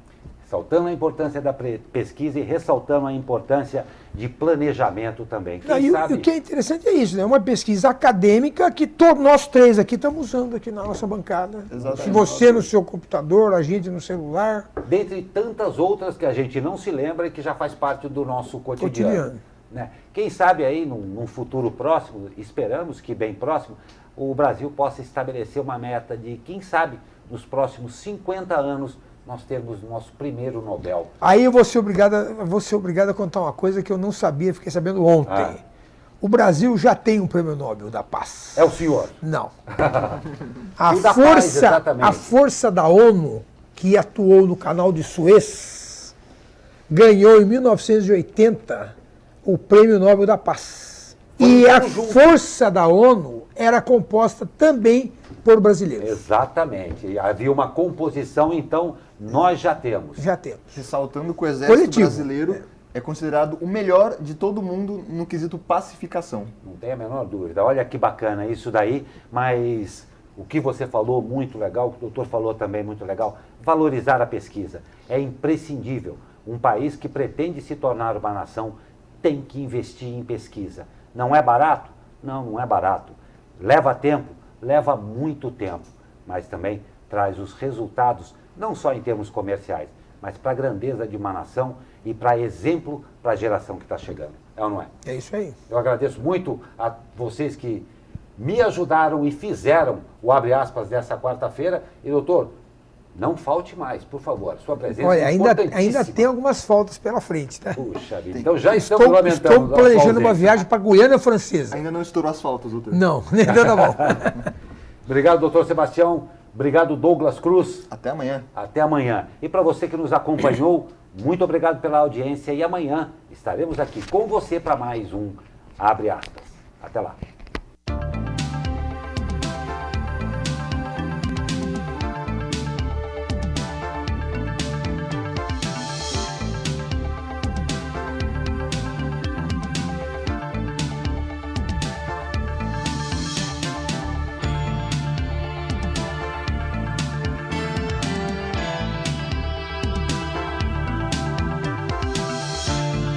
Ressaltando a importância da pesquisa e ressaltando a importância de planejamento também. Quem sabe... O que é interessante é isso, né? Uma pesquisa acadêmica que nós três aqui estamos usando aqui na nossa bancada. Exatamente. Se você no seu computador, a gente no celular. Dentre tantas outras que a gente não se lembra e que já faz parte do nosso cotidiano. Né? Quem sabe aí, num futuro próximo, esperamos que bem próximo, o Brasil possa estabelecer uma meta de, quem sabe, nos próximos 50 anos, nós termos o nosso primeiro Nobel. Aí eu vou ser obrigado a contar uma coisa que eu não sabia, fiquei sabendo ontem. O Brasil já tem um prêmio Nobel da Paz. É o senhor? Não. A força da ONU, que atuou no canal de Suez, ganhou em 1980 o prêmio Nobel da Paz. E a força da ONU era composta também por brasileiros. Exatamente. Havia uma composição, então nós já temos. Já temos. Ressaltando que o exército brasileiro é considerado o melhor de todo mundo no quesito pacificação. Não tem a menor dúvida. Olha que bacana isso daí, mas o que você falou muito legal, o que o doutor falou também muito legal, valorizar a pesquisa. É imprescindível. Um país que pretende se tornar uma nação tem que investir em pesquisa. Não é barato? Não, não é barato. Leva tempo? Leva muito tempo, mas também traz os resultados, não só em termos comerciais, mas para a grandeza de uma nação e para exemplo para a geração que está chegando. É ou não é? É isso aí. Eu agradeço muito a vocês que me ajudaram e fizeram o Abre Aspas dessa quarta-feira. E, doutor, não falte mais, por favor. Sua presença é importantíssima. Ainda tem algumas faltas pela frente, tá? Puxa vida. Então já estamos lamentando. Estou planejando uma viagem para a Guiana Francesa. Ainda não estourou as faltas, doutor. Não, ainda tá bom. Obrigado, doutor Sebastião. Obrigado, Douglas Cruz. Até amanhã. Até amanhã. E para você que nos acompanhou, muito obrigado pela audiência. E amanhã estaremos aqui com você para mais um Abre Aspas. Até lá.